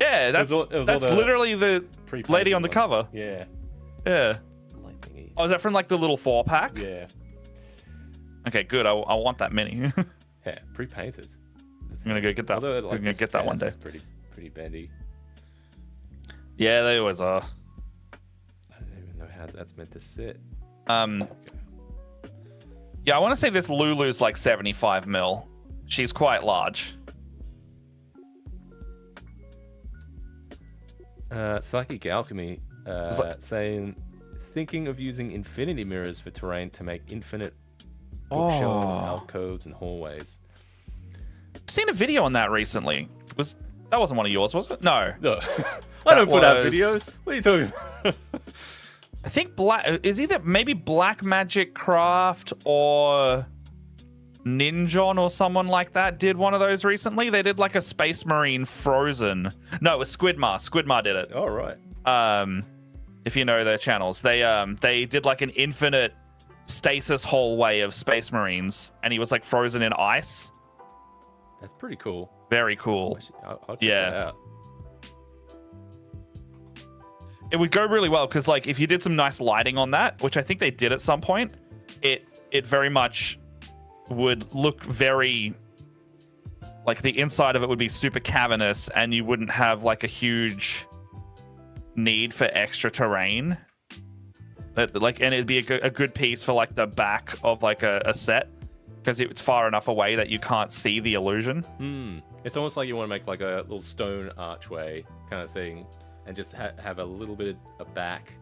Yeah, that's literally the lady on the cover. Yeah. Yeah. Light thingy. Oh, is that from like the little 4-pack? Yeah. Okay, good. I want that mini. Yeah, pre-painted. I'm gonna go get that. Although, I'm gonna get that one day. It's pretty bendy. Yeah, they always are. I don't even know how that's meant to sit. Yeah, I want to say this Lulu's like 75mm. she's quite large. Psychic Alchemy saying, thinking of using infinity mirrors for terrain to make infinite bookshelf alcoves and hallways. I've seen a video on that recently. That wasn't one of yours, was it? No. No. I don't put out videos. What are you talking about? I think is either maybe Black Magic Craft or Ninjon or someone like that did one of those recently. They did like a Space Marine Frozen. No, it was Squidmar. Squidmar did it. Oh, right. If you know their channels, they did like an infinite stasis hallway of Space Marines, and he was like frozen in ice. That's pretty cool. Very cool. I'll check that out. It would go really well because, like, if you did some nice lighting on that, which I think they did at some point, it very much would look very like the inside of it would be super cavernous, and you wouldn't have like a huge need for extra terrain. And it'd be a good piece for like the back of like a set because it's far enough away that you can't see the illusion. It's almost like you want to make like a little stone archway kind of thing. And just have a little bit of back,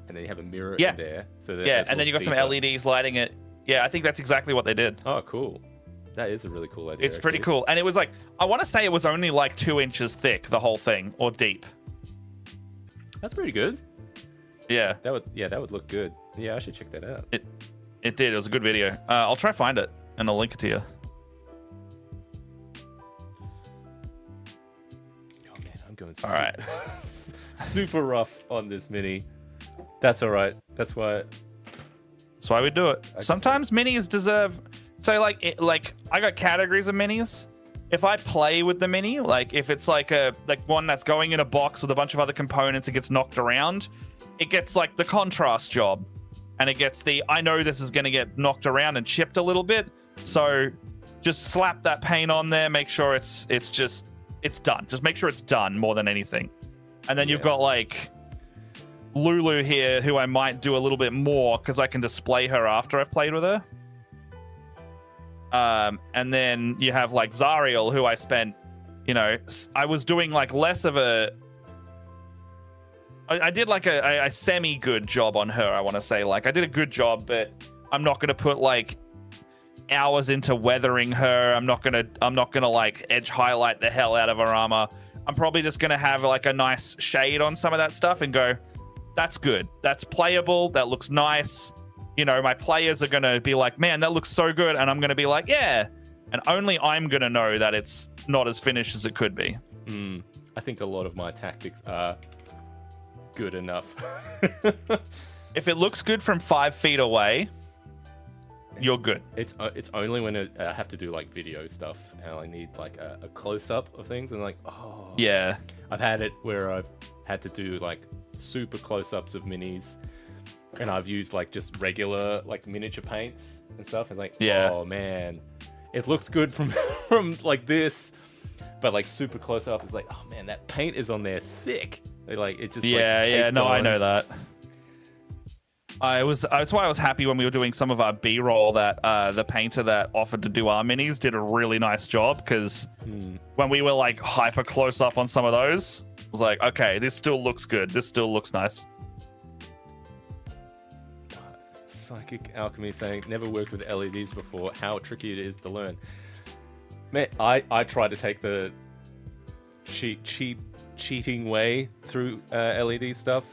and then you have a mirror in there. So that and then you got some LEDs lighting it. Yeah, I think that's exactly what they did. Oh, cool. That is a really cool idea. It's pretty cool. And it was like, I want to say it was only like 2 inches thick, the whole thing, or deep. That's pretty good. Yeah. That would look good. Yeah, I should check that out. It did. It was a good video. I'll try to find it, and I'll link it to you. Going all right. Super rough on this mini. That's all right. That's why we do it. Sometimes minis deserve. So like I got categories of minis. If I play with the mini, like if it's like one that's going in a box with a bunch of other components, it gets knocked around. It gets like the contrast job, and it gets the I know this is going to get knocked around and chipped a little bit. So just slap that paint on there. Make sure it's done. Just make sure it's done more than anything. And then you've got like Lulu here, who I might do a little bit more because I can display her after I've played with her. And then you have like Zariel, who I spent, I was doing like less of I did like a semi-good job on her, I want to say. Like I did a good job, but I'm not going to put like hours into weathering her. I'm not gonna like edge highlight the hell out of her armor. I'm probably just gonna have like a nice shade on some of that stuff and go, that's good, that's playable, that looks nice. My players are gonna be like, man, that looks so good, and I'm gonna be like, yeah, and only I'm gonna know that it's not as finished as it could be. I think a lot of my tactics are good enough. If it looks good from 5 feet away, you're good. It's only when I have to do like video stuff and I need like a close-up of things and like, oh yeah, I've had it where I've had to do like super close-ups of minis, and I've used like just regular like miniature paints and stuff, and like, oh man, it looked good from from like this, but like super close-up, it's like, oh man, that paint is on there thick. It's just I know that. That's why I was happy when we were doing some of our B-roll that the painter that offered to do our minis did a really nice job, because when we were like hyper close up on some of those, I was like, okay, this still looks good. This still looks nice. Psychic Alchemy saying, never worked with LEDs before. How tricky it is to learn. Man, I tried to take the cheating way through LED stuff,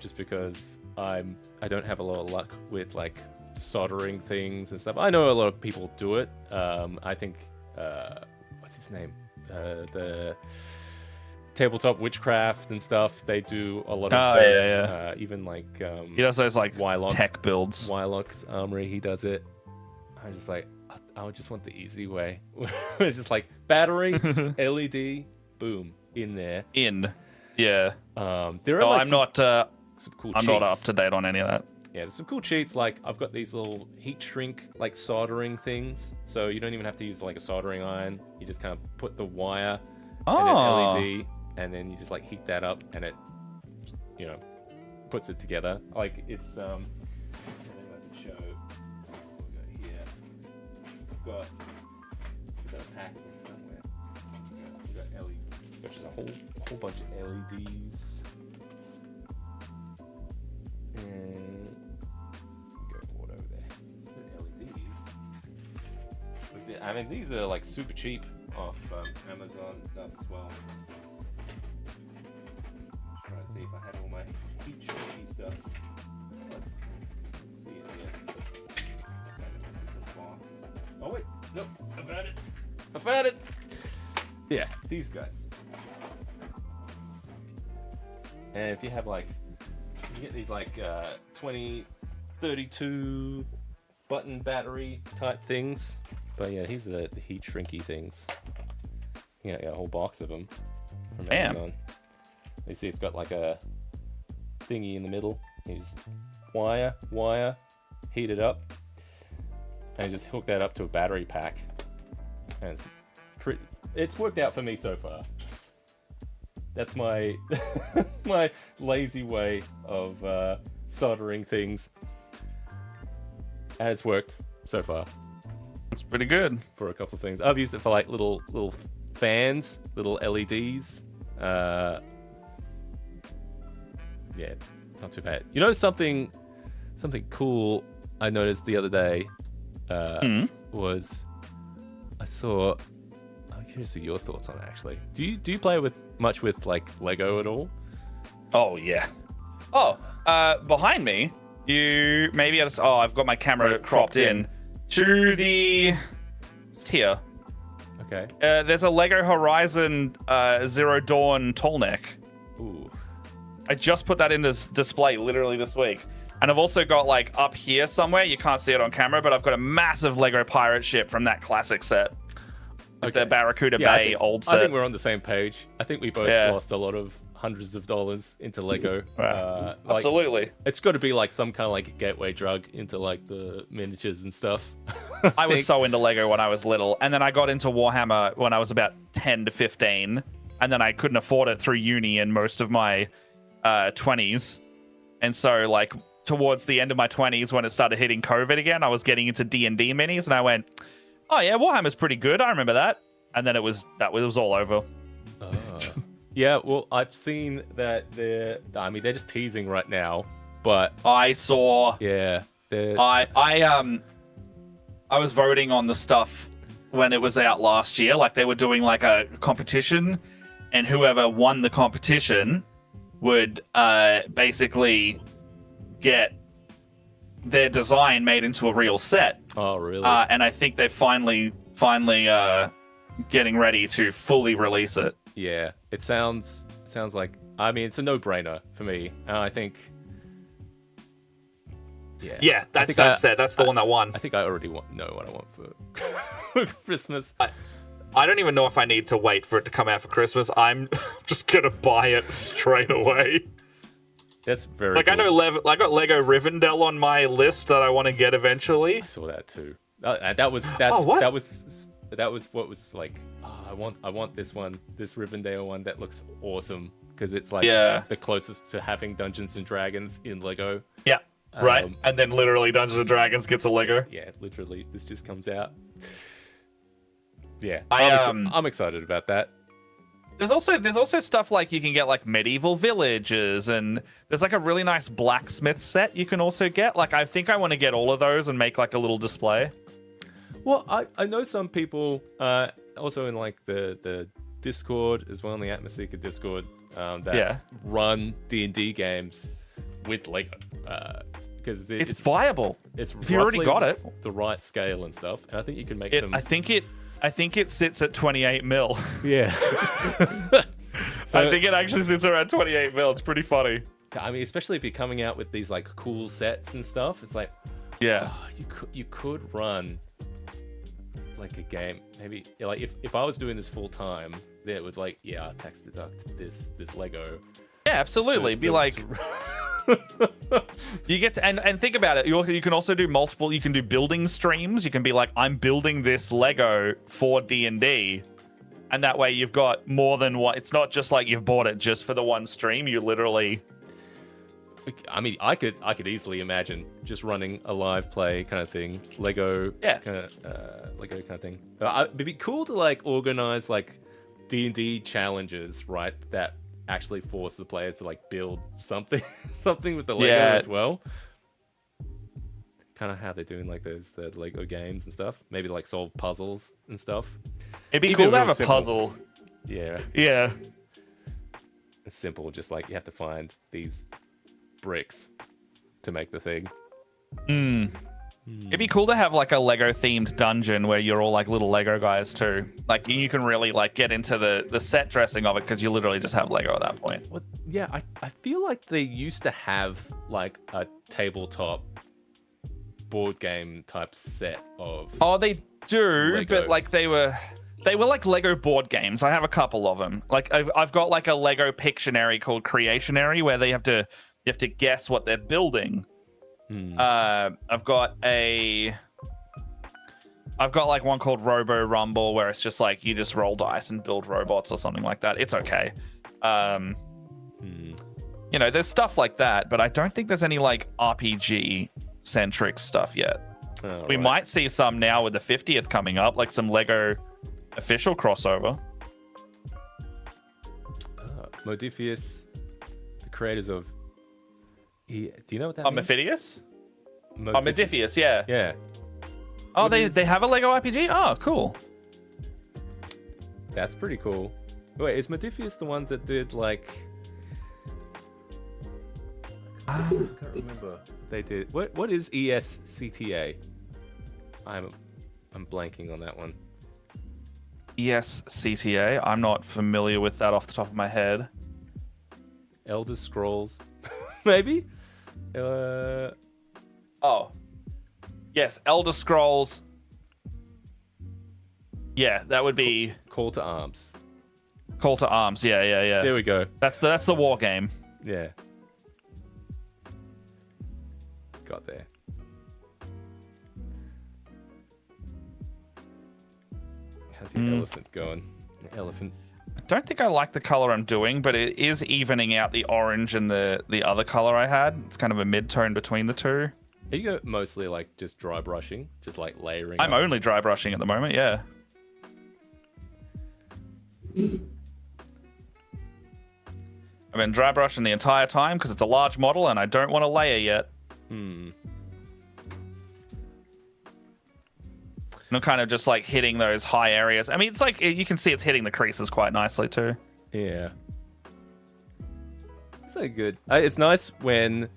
just because I don't have a lot of luck with like soldering things and stuff. I know a lot of people do it. I think what's his name? The Tabletop Witchcraft and stuff. They do a lot of those. Yeah. Even like he does those like Wylock, tech builds. Wylock's Armory, he does it. I'm just like, I would just want the easy way. It's just like battery, LED, boom, in there. Yeah. There are I'm not. Some cool I'm cheats. not up to date on any of that. Yeah, there's some cool cheats. Like I've got these little heat shrink like soldering things, so you don't even have to use like a soldering iron. You just kind of put the wire and then LED, and then you just like heat that up, and it, puts it together. Like it's I don't know if I can show what we got here. We've got got a pack somewhere. We got LED, which is a whole bunch of LEDs. And go forward over there. Let's put LEDs. I mean, these are like super cheap off Amazon and stuff as well. Try to see if I have all my heat shrinky stuff. Let's see it here. Let's have it in different boxes. Oh wait, nope, I found it. I found it. Yeah, these guys. And if you have like, you get these like 20, 32 button battery type things. But yeah, these are the heat shrinky things. You got a whole box of them from Amazon. You see it's got like a thingy in the middle. You just wire, heat it up, and just hook that up to a battery pack. And it's worked out for me so far. That's my my lazy way of soldering things, and it's worked so far. It's pretty good for a couple of things. I've used it for like little fans, little LEDs. Yeah, not too bad. You know something cool I noticed the other day was I saw. I'm curious to your thoughts on it, actually. Do you play much with like Lego at all? Oh yeah. Oh, behind me, I've got my camera cropped in to the just here. Okay. There's a Lego Horizon Zero Dawn tall neck. Ooh. I just put that in this display literally this week. And I've also got like up here somewhere, you can't see it on camera, but I've got a massive Lego pirate ship from that classic set. With the Barracuda Bay old set. I think we're on the same page. I think we both lost a lot of hundreds of dollars into Lego. Absolutely. It's got to be like some kind of like gateway drug into like the miniatures and stuff. I was so into Lego when I was little. And then I got into Warhammer when I was about 10 to 15. And then I couldn't afford it through uni and most of my 20s. And so like towards the end of my 20s when it started hitting COVID again, I was getting into D&D minis and I went, oh yeah, Warhammer's pretty good. I remember that. And then it was all over. Yeah, well, I've seen that they're just teasing right now, but I saw. Yeah, I was voting on the stuff when it was out last year. Like they were doing like a competition, and whoever won the competition would basically get their design made into a real set. Oh, really? And I think they're finally getting ready to fully release it. Yeah, it sounds like, I mean, it's a no-brainer for me. And I think Yeah, that's the one that won. I think I already know what I want for Christmas. I don't even know if I need to wait for it to come out for Christmas. I'm just gonna buy it straight away. That's very like cool. I got Lego Rivendell on my list that I want to get eventually. I saw that too. That was what was like. Oh, I want this one, this Rivendell one. That looks awesome because it's like the closest to having Dungeons and Dragons in Lego. Yeah, right. And then literally Dungeons and Dragons gets a Lego. Yeah, literally, this just comes out. Yeah, I'm excited about that. There's also stuff like you can get like medieval villages, and there's like a really nice blacksmith set you can also get. Like I think I want to get all of those and make like a little display. Well, I know some people also in like the Discord as well, in the Atmoseeker Discord, that run D&D games with Lego because it's viable. It's if you already got it, the right scale and stuff, and I think you can make some. I think it sits at 28 mil. Yeah. So, I think it actually sits around 28 mil. It's pretty funny. I mean, especially if you're coming out with these like cool sets and stuff, it's like, you could run like a game. Maybe like if I was doing this full time, it was like, tax deduct this Lego. Yeah, absolutely. Be like. You get to and think about it. You can also do multiple. You can do building streams. You can be like, I'm building this Lego for D&D, and that way you've got more than one. It's not just like you've bought it just for the one stream. You literally I mean, I could easily imagine just running a live play kind of thing, Lego kind of thing. It'd be cool to like organize like D&D challenges, right? That actually force the players to like build something with the Lego as well. Kind of how they're doing like the Lego games and stuff. Maybe like solve puzzles and stuff. It'd be cool to have a puzzle. Yeah. Yeah. It's simple, just like you have to find these bricks to make the thing. It'd be cool to have like a Lego themed dungeon where you're all like little Lego guys too. Like you can really like get into the set dressing of it because you literally just have Lego at that point. Well, yeah, I feel like they used to have like a tabletop board game type set of. Oh, they do, Lego. but like they were like Lego board games. I have a couple of them. Like I've got like a Lego Pictionary called Creationary where you have to guess what they're building. I've got like one called Robo Rumble where it's just like you just roll dice and build robots or something like that. It's okay. You know, there's stuff like that, but I don't think there's any like RPG centric stuff yet. We might see some now with the 50th coming up, like some Lego official crossover. Modifius, the creators of. Do you know what that means? Mephidius? Modifius, yeah. Yeah. Oh, they have a Lego RPG? Oh, cool. That's pretty cool. Wait, is Modifius the one that did like? I can't remember. They did. What is ESCTA? I'm blanking on that one. ESCTA. I'm not familiar with that off the top of my head. Elder Scrolls, maybe. Oh, yes, Elder Scrolls. Yeah, that would be Call to Arms. Call to Arms. Yeah. There we go. That's the war game. Yeah. Got there. How's your elephant going? The elephant. I don't think I like the color I'm doing, but it is evening out the orange and the other color I had. It's kind of a mid-tone between the two. Are you mostly like just dry brushing, just like layering? I'm only dry brushing at the moment. Yeah. I've been dry brushing the entire time because it's a large model and I don't want to layer yet. And I'm kind of just like hitting those high areas. I mean, it's like you can see it's hitting the creases quite nicely too. Yeah. So good. It's nice when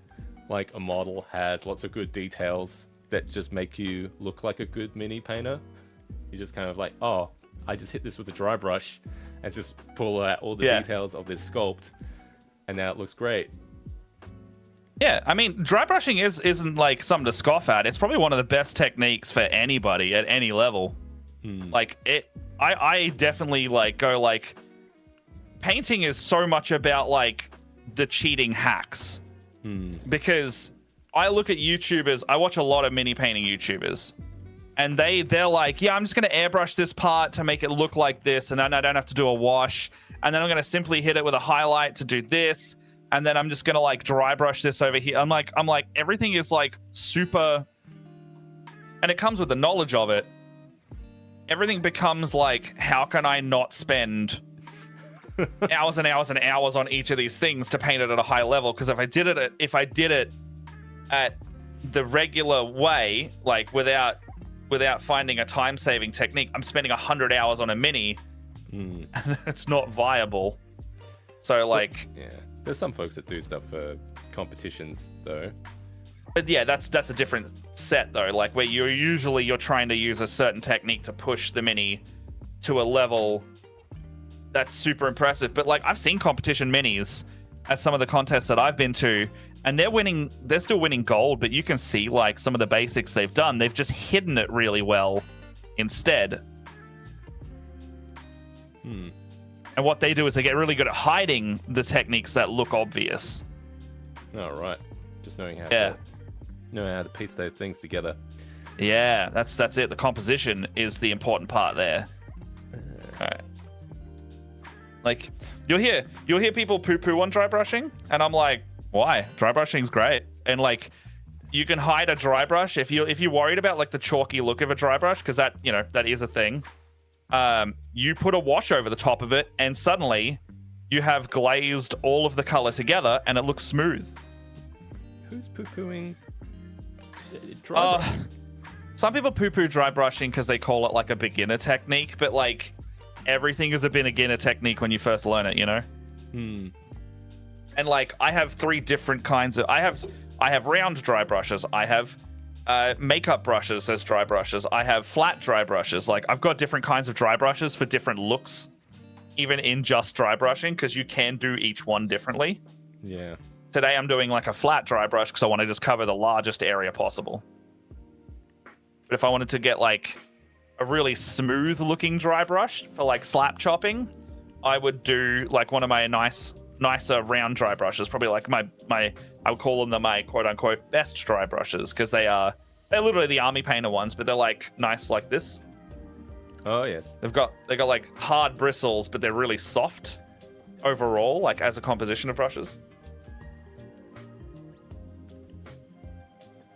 like a model has lots of good details that just make you look like a good mini painter. You just kind of like, oh, I just hit this with a dry brush and just pull out all the details of this sculpt, and now it looks great. Yeah, I mean, dry brushing isn't like something to scoff at. It's probably one of the best techniques for anybody at any level. Like I definitely like go like, painting is so much about like the cheating hacks. Because I look at YouTubers, I watch a lot of mini painting YouTubers, and they're like, yeah, I'm just gonna airbrush this part to make it look like this, and then I don't have to do a wash, and then I'm gonna simply hit it with a highlight to do this. And then I'm just gonna like dry brush this over here. I'm like, everything is like super, and it comes with the knowledge of it. Everything becomes like, how can I not spend hours and hours and hours on each of these things to paint it at a high level? Because if I did it at the regular way, like without finding a time-saving technique, I'm spending 100 hours on a mini, and it's not viable. So like, yeah. There's some folks that do stuff for competitions, though. But yeah, that's a different set, though. Like, where you're trying to use a certain technique to push the mini to a level that's super impressive. But, like, I've seen competition minis at some of the contests that I've been to, and they're still winning gold, but you can see, like, some of the basics they've done. They've just hidden it really well instead. And what they do is they get really good at hiding the techniques that look obvious. Oh, right. Just knowing how to piece those things together. Yeah, that's it. The composition is the important part there. All right. Like, you'll hear people poo-poo on dry brushing, and I'm like, Why? Dry brushing's great, and like you can hide a dry brush if you're worried about like the chalky look of a dry brush, because that that is a thing. You put a wash over the top of it, and suddenly you have glazed all of the color together, and it looks smooth. Who's poo-pooing dry brush? Some people poo-poo dry brushing because they call it like a beginner technique, but like everything is a beginner technique when you first learn it, you know? And like I have 3 different kinds of I have round dry brushes, I have makeup brushes as dry brushes, I have flat dry brushes. Like I've got different kinds of dry brushes for different looks, even in just dry brushing, because you can do each one differently. Yeah. Today I'm doing like a flat dry brush because I want to just cover the largest area possible. But if I wanted to get like a really smooth looking dry brush for like slap chopping, I would do like one of my nicer round dry brushes, probably like my I would call them my quote unquote best dry brushes, because they're literally the army painter ones, but they're like nice like this. Oh yes. They got like hard bristles, but they're really soft overall, like as a composition of brushes.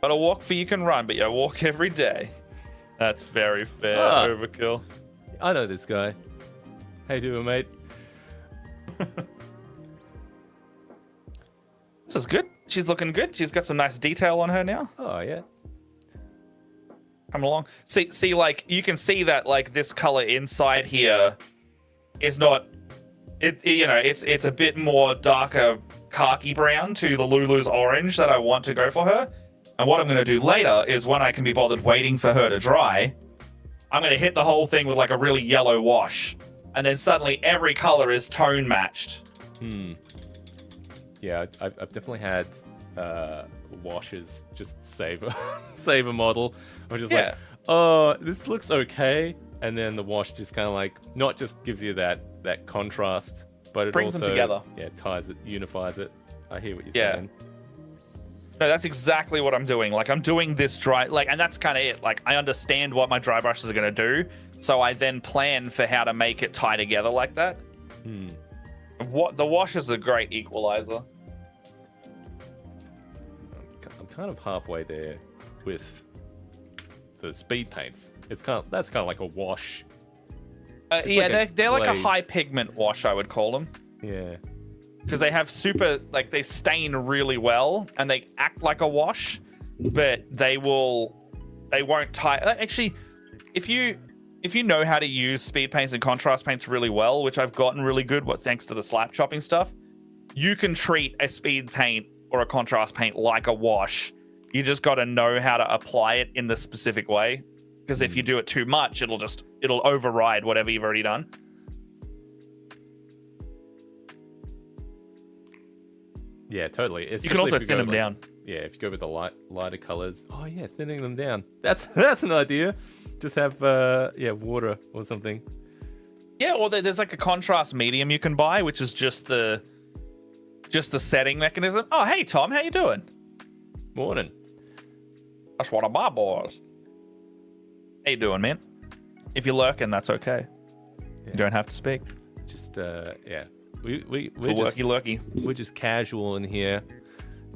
Gotta walk for you can run, but you walk every day. That's very fair. Overkill. I know this guy. How you doing, mate? This is good. She's looking good. She's got some nice detail on her now. Oh yeah. Coming along. See, like you can see that like this color inside here is not. It's a bit more darker khaki brown to the Lulu's orange that I want to go for her. And what I'm going to do later is, when I can be bothered waiting for her to dry, I'm going to hit the whole thing with like a really yellow wash. And then suddenly every color is tone matched. Yeah, I've definitely had washes just save a model. I'm just like, oh, this looks okay. And then the wash just kind of like, not just gives you that contrast, but it brings also them together. Yeah, ties it, unifies it. I hear what you're saying. No, that's exactly what I'm doing. Like I'm doing this dry, like, and that's kind of it. Like I understand what my dry brushes are going to do, so I then plan for how to make it tie together like that. What the wash is a great equalizer. I'm kind of halfway there with the speed paints. That's kind of like a wash. They're like a glaze. high pigment wash, I would call them. Yeah. Because they have they stain really well and they act like a wash, but they won't tie. Actually, if you know how to use speed paints and contrast paints really well, which I've gotten really good thanks to the slap chopping stuff, you can treat a speed paint or a contrast paint like a wash. You just got to know how to apply it in the specific way. Because if you do it too much, it'll override whatever you've already done. Yeah, totally. You can also thin them down. Yeah, if you go with the lighter colors. Oh yeah, thinning them down. That's an idea. Just have water or something. Yeah, or there's like a contrast medium you can buy, which is just the setting mechanism. Oh, hey Tom, how you doing? Morning. That's one of my boys. How you doing, man? If you're lurking, that's okay. You don't have to speak. Just yeah. We're just lurky. We're just casual in here.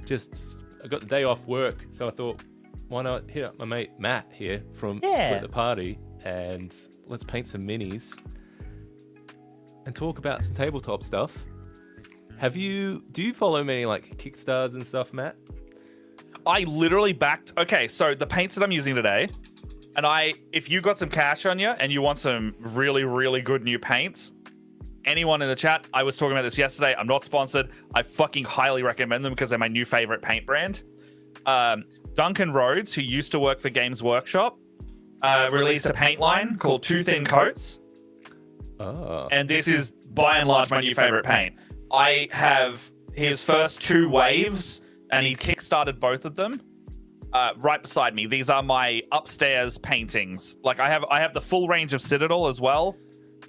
I got the day off work, so I thought, why not hit up my mate Matt here from Split the Party, and let's paint some minis and talk about some tabletop stuff. Do you follow many like Kickstarters and stuff, Matt? I literally backed. Okay, so the paints that I'm using today, and if you got some cash on you and you want some really, really good new paints, anyone in the chat, I was talking about this yesterday. I'm not sponsored. I fucking highly recommend them because they're my new favorite paint brand. Duncan Rhodes, who used to work for Games Workshop, released a paint line called Two Thin Coats. Oh. And this is by and large my new favorite paint. I have his first 2 waves, and he kickstarted both of them right beside me. These are my upstairs paintings. Like I have the full range of Citadel as well.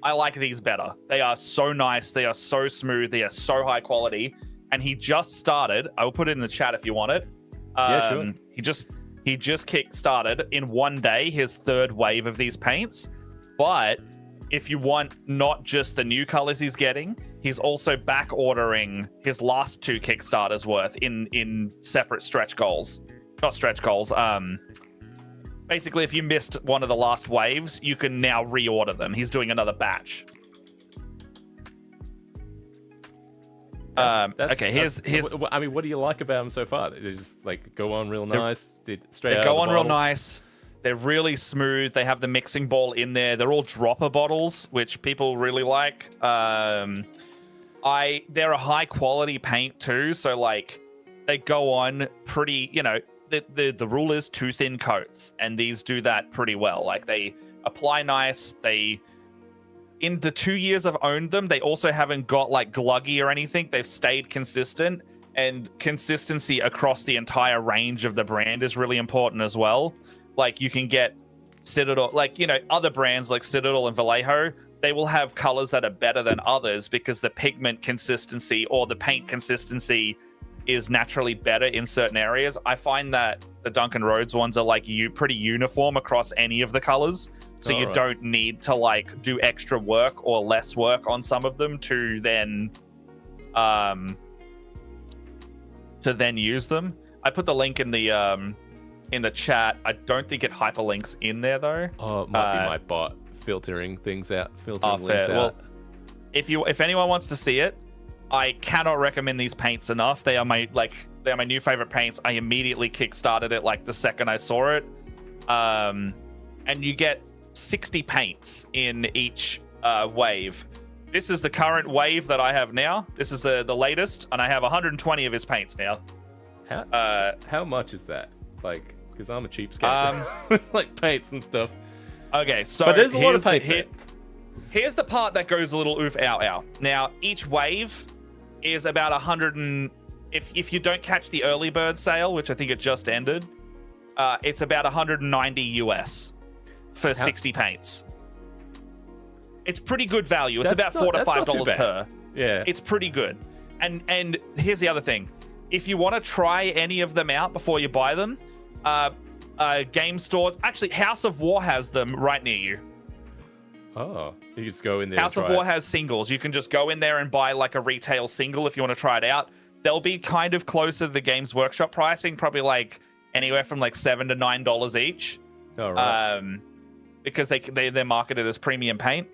I like these better. They are so nice. They are so smooth. They are so high quality. And he just started. I will put it in the chat if you want it. Yeah, sure. He just kick started in one day his 3rd wave of these paints. But if you want not just the new colors he's getting, he's also back ordering his last 2 Kickstarters worth in separate stretch goals. Not stretch goals. Basically, if you missed one of the last waves, you can now reorder them. He's doing another batch. Okay, here's. I mean, what do you like about them so far? They just like go on real nice. They go on real nice. They're really smooth. They have the mixing ball in there. They're all dropper bottles, which people really like. They're a high quality paint too, so like they go on pretty. You know, the rule is 2 thin coats, and these do that pretty well. Like they apply nice. In the 2 years I've owned them, they also haven't got like gluggy or anything. They've stayed consistent, and consistency across the entire range of the brand is really important as well. Like you can get Citadel, like, you know, other brands like Citadel and Vallejo, they will have colors that are better than others because the pigment consistency or the paint consistency is naturally better in certain areas. I find that the Duncan Rhodes ones are like pretty uniform across any of the colors. So you don't need to like do extra work or less work on some of them to then use them. I put the link in the chat. I don't think it hyperlinks in there though. Oh, it might be my bot filtering things out, filtering links out. Well, if anyone wants to see it, I cannot recommend these paints enough. They are my new favorite paints. I immediately kickstarted it like the second I saw it. And you get 60 paints in each wave. This is the current wave that I have now. This is the latest, and I have 120 of his paints now. How much is that? Like, because I'm a cheapskate, like paints and stuff. Okay, so but there's a lot of paint. Here's the part that goes a little oof ow ow. Now each wave is about 100 and if you don't catch the early bird sale, which I think it just ended, it's about 190 US for 60 paints. It's pretty good value. It's about $4 to $5 per. Yeah, it's pretty good. And here's the other thing: if you want to try any of them out before you buy them, game stores, actually House of War has them right near you. Oh, you just go in there. House of War has singles. You can just go in there and buy like a retail single if you want to try it out. They'll be kind of closer to the Games Workshop pricing, probably like anywhere from like $7 to $9 each. Oh, right. Because they're marketed as premium paint.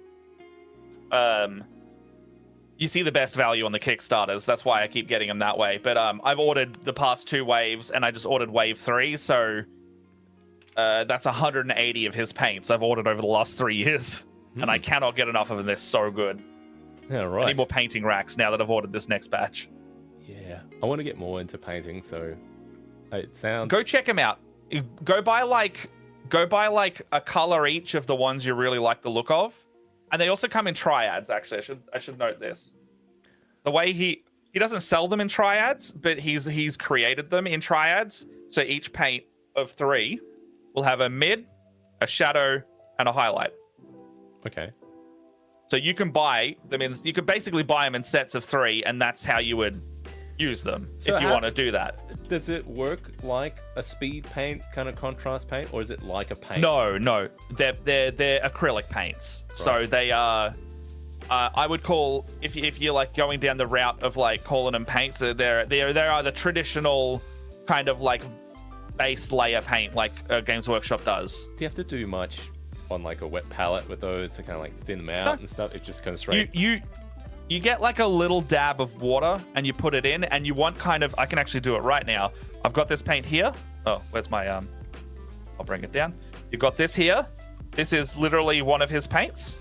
You see the best value on the Kickstarters. That's why I keep getting them that way. But I've ordered the past 2 waves, and I just ordered wave 3, so that's 180 of his paints I've ordered over the last 3 years. And I cannot get enough of them. They're so good. Yeah, right. I need more painting racks now that I've ordered this next batch. Yeah, I want to get more into painting, so it sounds... Go check them out. Go buy like a color each of the ones you really like the look of. And they also come in triads, actually. I should note this. The way he doesn't sell them in triads, but he's created them in triads. So each paint of 3 will have a mid, a shadow, and a highlight. Okay. So you can buy them in. You could basically buy them in sets of 3, and that's how you would use them if you want to do that. Does it work like a speed paint, kind of contrast paint, or is it like a paint? No. They're acrylic paints. Right. So they are. I would call if you're like going down the route of like calling them paints, they are the traditional kind of like base layer paint like Games Workshop does. Do you have to do much on like a wet palette with those to kind of like thin them out and stuff? It's just kind of straight. You get like a little dab of water and you put it in, and you want kind of, I can actually do it right now. I've got this paint here. Oh, where's my I'll bring it down. You've got this here. This is literally one of his paints.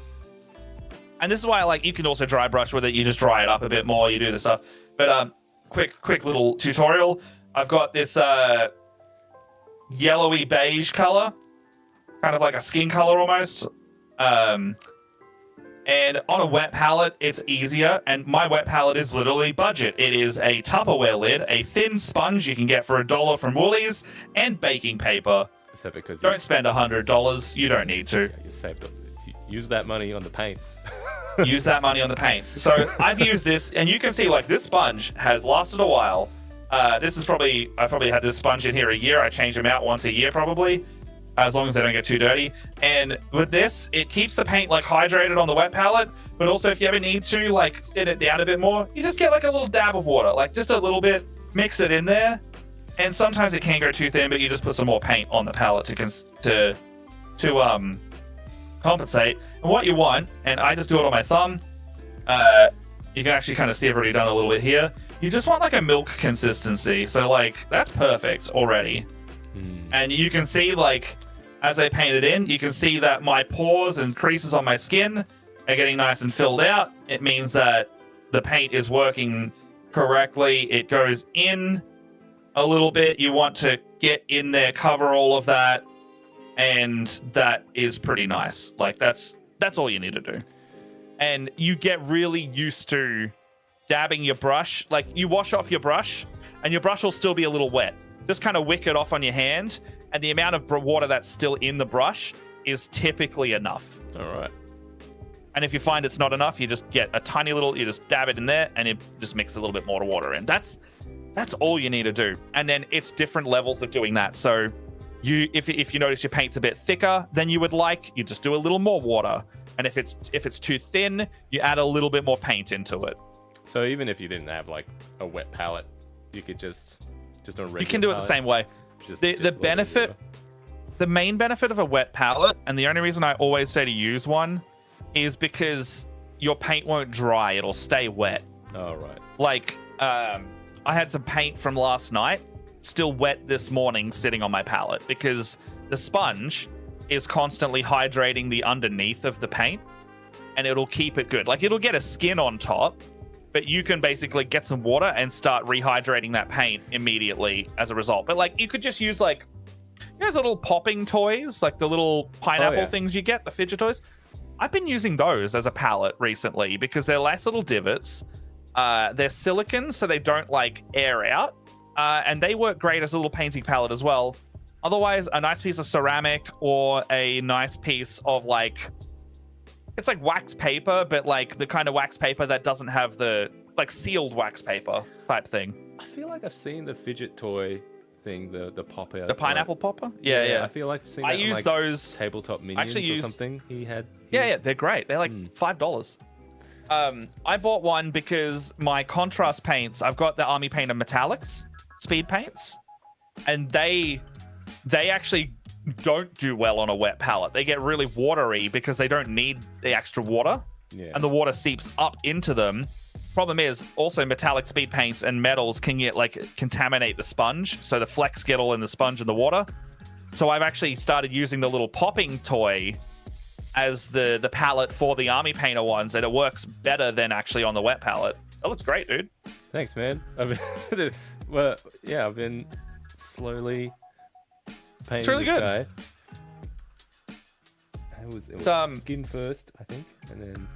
And this is why you can also dry brush with it. You just dry it up a bit more. You do this stuff. But quick little tutorial. I've got this yellowy beige color, kind of like a skin color almost. And on a wet palette, it's easier. And my wet palette is literally budget. It is a Tupperware lid, a thin sponge you can get for $1 from Woolies, and baking paper. Is that because don't spend $100. You don't need to. You saved up. Use that money on the paints. Use that money on the paints. So I've used this, and you can see like this sponge has lasted a while. I probably had this sponge in here a year. I change them out once a year probably. as long as they don't get too dirty. And with this, it keeps the paint like hydrated on the wet palette, but also if you ever need to like thin it down a bit more, you just get like a little dab of water, like just a little bit, mix it in there. And sometimes it can go too thin, but you just put some more paint on the palette to compensate. And what you want, and I just do it on my thumb, you can actually kind of see I've already done a little bit here. You just want like a milk consistency. So like, that's perfect already. And you can see like, as I paint it in, you can see that my pores and creases on my skin are getting nice and filled out. It means that the paint is working correctly. It goes in a little bit. You want to get in there, cover all of that. And that is pretty nice. Like that's all you need to do. And you get really used to dabbing your brush. Like you wash off your brush and your brush will still be a little wet. Just kind of wick it off on your hand. And the amount of water that's still in the brush is typically enough. All right. And if you find it's not enough, you just get a tiny little, you just dab it in there and it just mix a little bit more water in. That's all you need to do. And then it's different levels of doing that. So if you notice your paint's a bit thicker than you would like, you just do a little more water. And if it's too thin, you add a little bit more paint into it. So even if you didn't have like a wet palette, you could just on a regular You can do it palette, the same way. The benefit, the main benefit of a wet palette, and the only reason I always say to use one, is because your paint won't dry; it'll stay wet. Oh right. Like I had some paint from last night, still wet this morning, sitting on my palette because the sponge is constantly hydrating the underneath of the paint, and it'll keep it good. Like it'll get a skin on top, but you can basically get some water and start rehydrating that paint immediately as a result. But like you could just use like those little popping toys, like the little pineapple things you get, the fidget toys. I've been using those as a palette recently because they're nice little divots. They're silicone, so they don't like air out, and they work great as a little painting palette as well. Otherwise, a nice piece of ceramic or a nice piece of like, it's like wax paper, but like the kind of wax paper that doesn't have the like sealed wax paper type thing. I feel like I've seen the fidget toy thing, the pop out. The pineapple popper? Yeah. I feel like I've seen that I on, use like, Those. tabletop minions or something. He had. Yeah, they're great. They're like $5. I bought one because my contrast paints, I've got the Army Painter Metallics speed paints, and they actually don't do well on a wet palette. They get really watery because they don't need the extra water, and the water seeps up into them. Problem is, also metallic speed paints and metals can get like contaminate the sponge, so the flecks get all in the sponge and the water. So I've actually started using the little popping toy as the palette for the Army Painter ones, and it works better than actually on the wet palette. That looks great, dude. Thanks, man. I've been slowly painting It's really this good. guy. It was skin first, I think, and then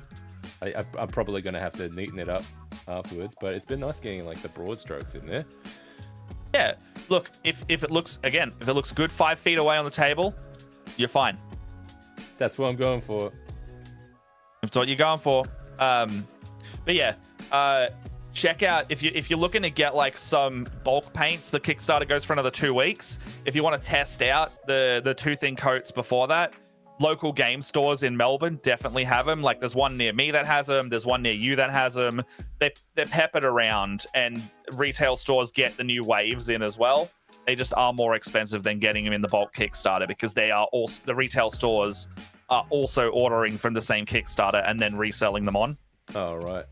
I'm probably gonna have to neaten it up afterwards. But it's been nice getting like the broad strokes in there. Yeah. Look, if it looks good 5 feet away on the table, you're fine. That's what I'm going for. That's what you're going for. But yeah, check out if you're looking to get like some bulk paints. The Kickstarter goes for another 2 weeks. If you want to test out the 2 thin coats before that, local game stores in Melbourne definitely have them. Like there's one near me that has them. There's one near you that has them. They're peppered around, and retail stores get the new waves in as well. They just are more expensive than getting them in the bulk Kickstarter because they are also, the retail stores are also ordering from the same Kickstarter and then reselling them on. Oh right.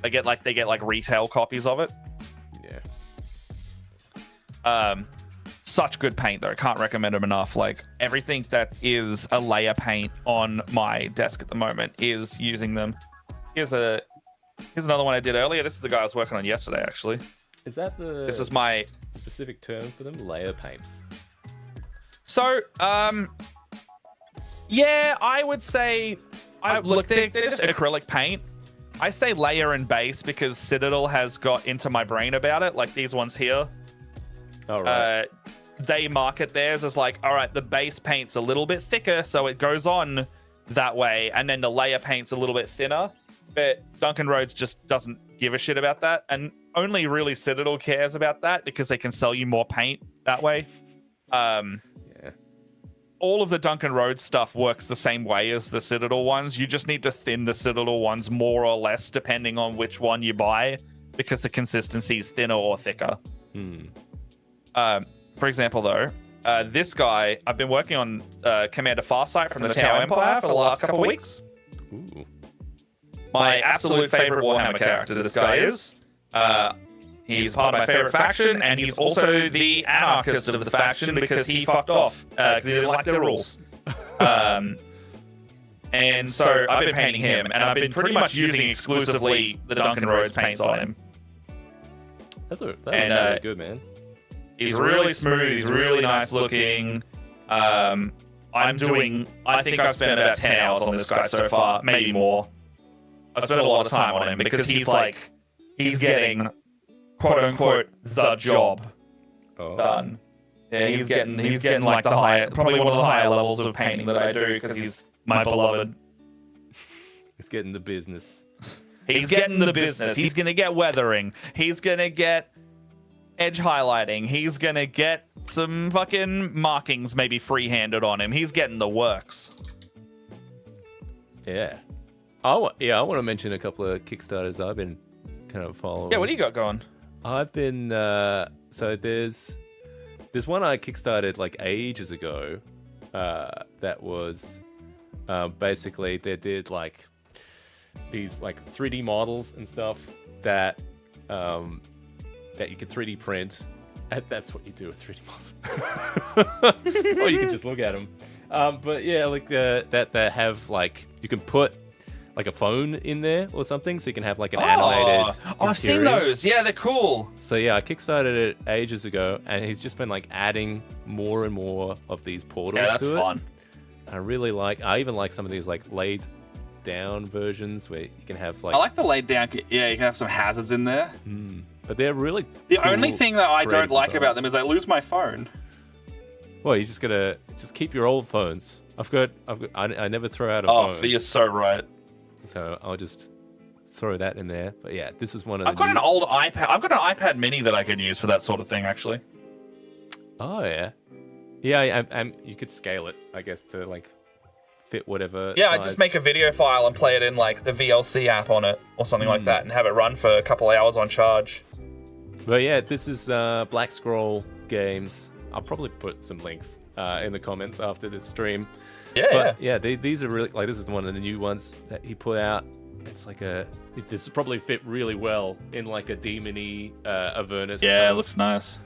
They get like retail copies of it. Yeah. Such good paint though. Can't recommend them enough. Like everything that is a layer paint on my desk at the moment is using them. Here's another one I did earlier. This is the guy I was working on yesterday, actually. Is that This is my specific term for them? Layer paints. So, yeah, I would say, look, they're just acrylic paint. I say layer and base because Citadel has got into my brain about it. Like these ones here. All right. They market theirs as like, all right, the base paint's a little bit thicker, so it goes on that way, and then the layer paint's a little bit thinner. But Duncan Rhodes just doesn't give a shit about that, and only really Citadel cares about that because they can sell you more paint that way. Yeah. all of the Duncan Road stuff works the same way as the Citadel ones. You just need to thin the Citadel ones more or less depending on which one you buy, because the consistency is thinner or thicker. For example, though, this guy, I've been working on Commander Farsight from the Tau Empire for the last couple of weeks. Ooh. My absolute favorite Warhammer character this guy is. He's part of my favorite faction, and he's also the anarchist of the faction because he fucked off because he didn't like their rules. And so I've been painting him, and I've been pretty much using exclusively the Duncan Rhodes paints on him. That's really good, man. He's really smooth. He's really nice looking. I think I've spent about 10 hours on this guy so far, maybe more. I've spent a lot of time on him because he's getting quote unquote the job done. Yeah, he's getting like probably one of the higher levels of painting that I do because he's my beloved. He's getting the business. He's getting the business. He's gonna get weathering. He's gonna get edge highlighting. He's gonna get some fucking markings maybe free-handed on him. He's getting the works. Yeah. I want to mention a couple of Kickstarters I've been kind of following. Yeah, what do you got going? I've been so there's one I kickstarted like ages ago. That was basically they did like these like 3D models and stuff that you could 3D print. That's what you do with 3D models. Or you can just look at them. But yeah, like that have like you can put like a phone in there or something, so you can have like an animated. Oh, I've seen those. Yeah, they're cool. So yeah, I kickstarted it ages ago, and he's just been like adding more and more of these portals. Yeah, that's to fun. It. I even like some of these like laid down versions where you can have like. I like the laid down. Yeah, you can have some hazards in there. But they're really. The cool only thing that I don't like designs. about them is I lose my phone. Well, you just gotta keep your old phones. I never throw out a phone. Oh, you're so right. So I'll just throw that in there. But yeah, this is one of. I've got an old iPad. I've got an iPad Mini that I can use for that sort of thing, actually. Oh yeah, yeah. You could scale it, I guess, to like fit whatever. Yeah, size. I just make a video file and play it in like the VLC app on it or something like that, and have it run for a couple hours on charge. But yeah, this is Black Scroll Games. I'll probably put some links in the comments after this stream. Yeah, these are really like this is one of the new ones that he put out. It's like this would probably fit really well in like a demony Avernus. Yeah, it looks nice.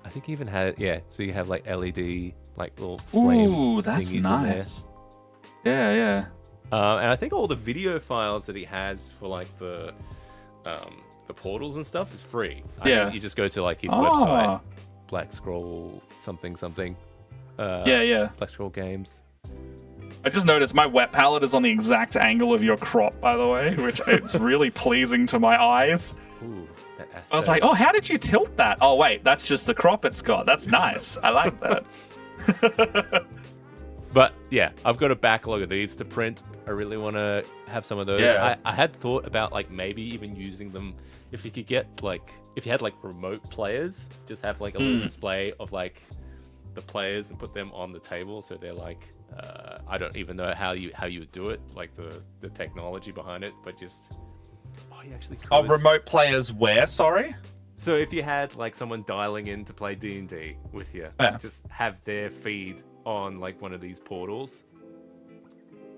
I think he even had so you have like LED like little flame. Ooh, that's nice. Yeah. And I think all the video files that he has for like the portals and stuff is free. I think you just go to like his website, Black Scroll something. Black Scroll Games. I just noticed my wet palette is on the exact angle of your crop, by the way, which it's really pleasing to my eyes. Ooh, I was like, oh, how did you tilt that? Oh, wait, that's just the crop it's got. That's nice. I like that. But yeah, I've got a backlog of these to print. I really want to have some of those. Yeah. I had thought about like maybe even using them if you could get like if you had like remote players, just have like a little display of like the players and put them on the table so they're like I don't even know how you would do it, like the technology behind it, but just you actually could. Oh, remote players where? Sorry. So if you had like someone dialing in to play D&D with you, just have their feed on like one of these portals.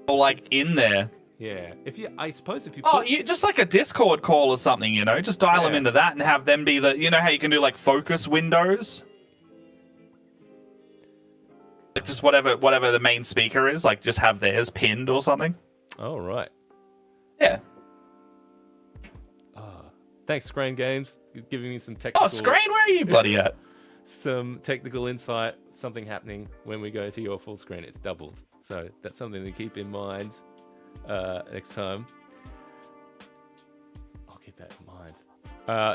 Or like in there. Yeah. I suppose if you just like a Discord call or something, just dial them into that and have them be how you can do like focus windows. Like just whatever the main speaker is, like just have theirs pinned or something. Oh, right. Yeah. Thanks, Screen Games, giving me some technical... Oh, Screen, where are you bloody at? Some technical insight, something happening when we go to your full screen. It's doubled. So that's something to keep in mind next time. I'll keep that in mind.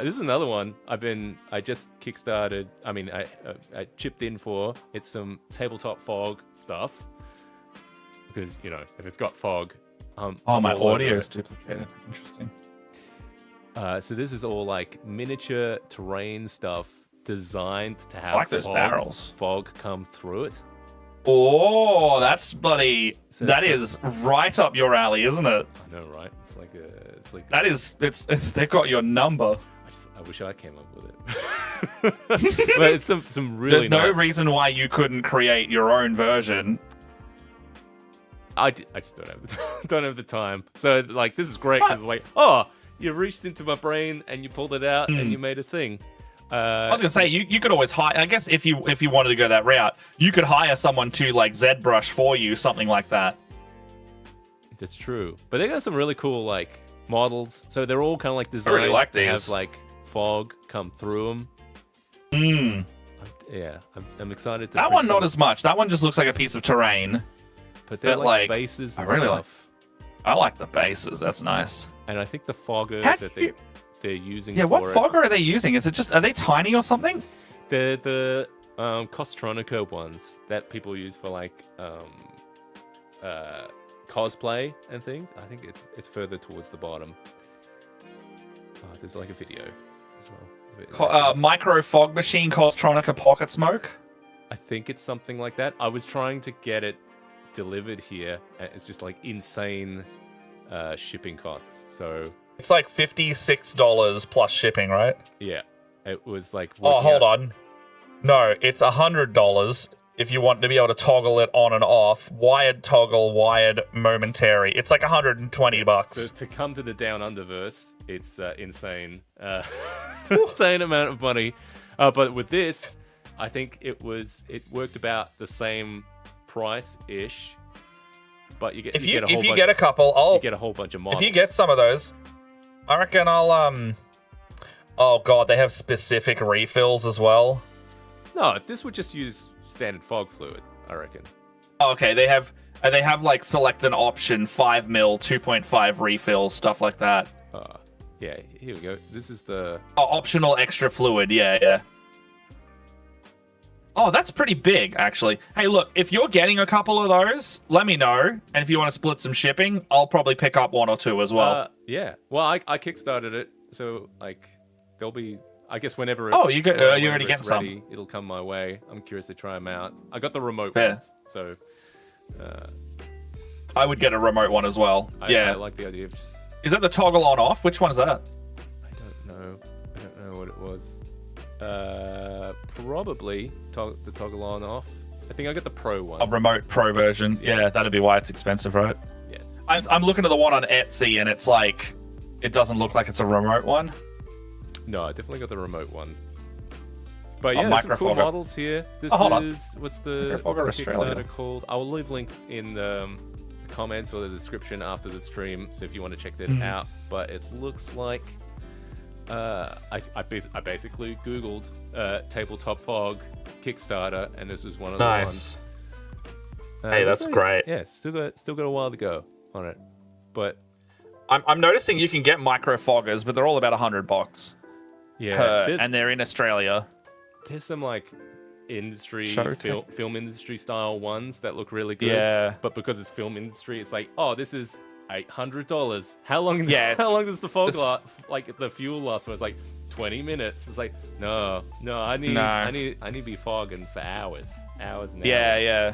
This is another one I just kickstarted. I mean, I chipped in for. It's some tabletop fog stuff. Because, if it's got fog... my audio's duplicated. Interesting. So this is all like miniature terrain stuff designed to have I like those barrels. Fog come through it. Oh, that's bloody. So That is right up your alley, isn't it? I know, right? It's like That is. They've got your number. I wish I came up with it. But it's some really. There's no reason why you couldn't create your own version. I just don't have the time. So like this is great because like you reached into my brain and you pulled it out and you made a thing. I was gonna say you could always hire. I guess if you wanted to go that route, you could hire someone to like ZBrush for you, something like that. That's true, but they got some really cool like models. So they're all kind of like designed I really like to have like fog come through them. Yeah, I'm excited to. That one not as much. That one just looks like a piece of terrain. But they're like bases and stuff. I like the bases. That's nice. And I think the fogger they're using. Yeah, what fogger are they using? Is it just are they tiny or something? They're the Costronica ones that people use for like cosplay and things. I think it's further towards the bottom. Oh, there's like a video as well. Micro fog machine Costronica pocket smoke. I think it's something like that. I was trying to get it delivered here, and it's just like insane shipping costs. So it's like $56 plus shipping, right? Yeah, it was like. Oh, hold on. No, it's $100 if you want to be able to toggle it on and off. Wired toggle, wired momentary. It's like $120. So to come to the Down Underverse, it's insane, insane amount of money. But with this, I think it worked about the same price-ish, but you get you get a couple, you get a whole bunch of models. If you get some of those, I reckon I'll oh god, they have specific refills as well. No, this would just use standard fog fluid, I reckon. Oh, okay, they have like select an option 5mm 2.5 refills, stuff like that. Yeah, here we go. This is the optional extra fluid. Yeah. Oh, that's pretty big, actually. Hey, look, if you're getting a couple of those, let me know. And if you want to split some shipping, I'll probably pick up one or two as well. Yeah. Well, I kickstarted it, so like there'll be, I guess, whenever. Oh, you already getting some. It'll come my way. I'm curious to try them out. I got the remote ones, so. I would get a remote one as well. I like the idea of just. Is that the toggle on off? Which one is that? I don't know what it was. Probably the toggle on off. I think I got the pro one. A remote pro version. Yeah, that'd be why it's expensive, right? Yeah. I'm looking at the one on Etsy, and it's like, it doesn't look like it's a remote one. No, I definitely got the remote one. But yeah, there's some cool models here. This is what's the Kickstarter called? I will leave links in the comments or the description after the stream, so if you want to check that out. But it looks like I basically googled tabletop fog Kickstarter, and this was one of the ones. Hey, that's great. Yeah, still got a while to go on it, but I'm noticing you can get micro foggers, but they're all about $100. Yeah, and they're in Australia. There's some like industry film industry style ones that look really good. Yeah, but because it's film industry, it's like, oh, this is $800. How long? How long does the fog last? Like the fuel last? Was like 20 minutes. It's like no. I need to be fogging for hours and hours. Yeah.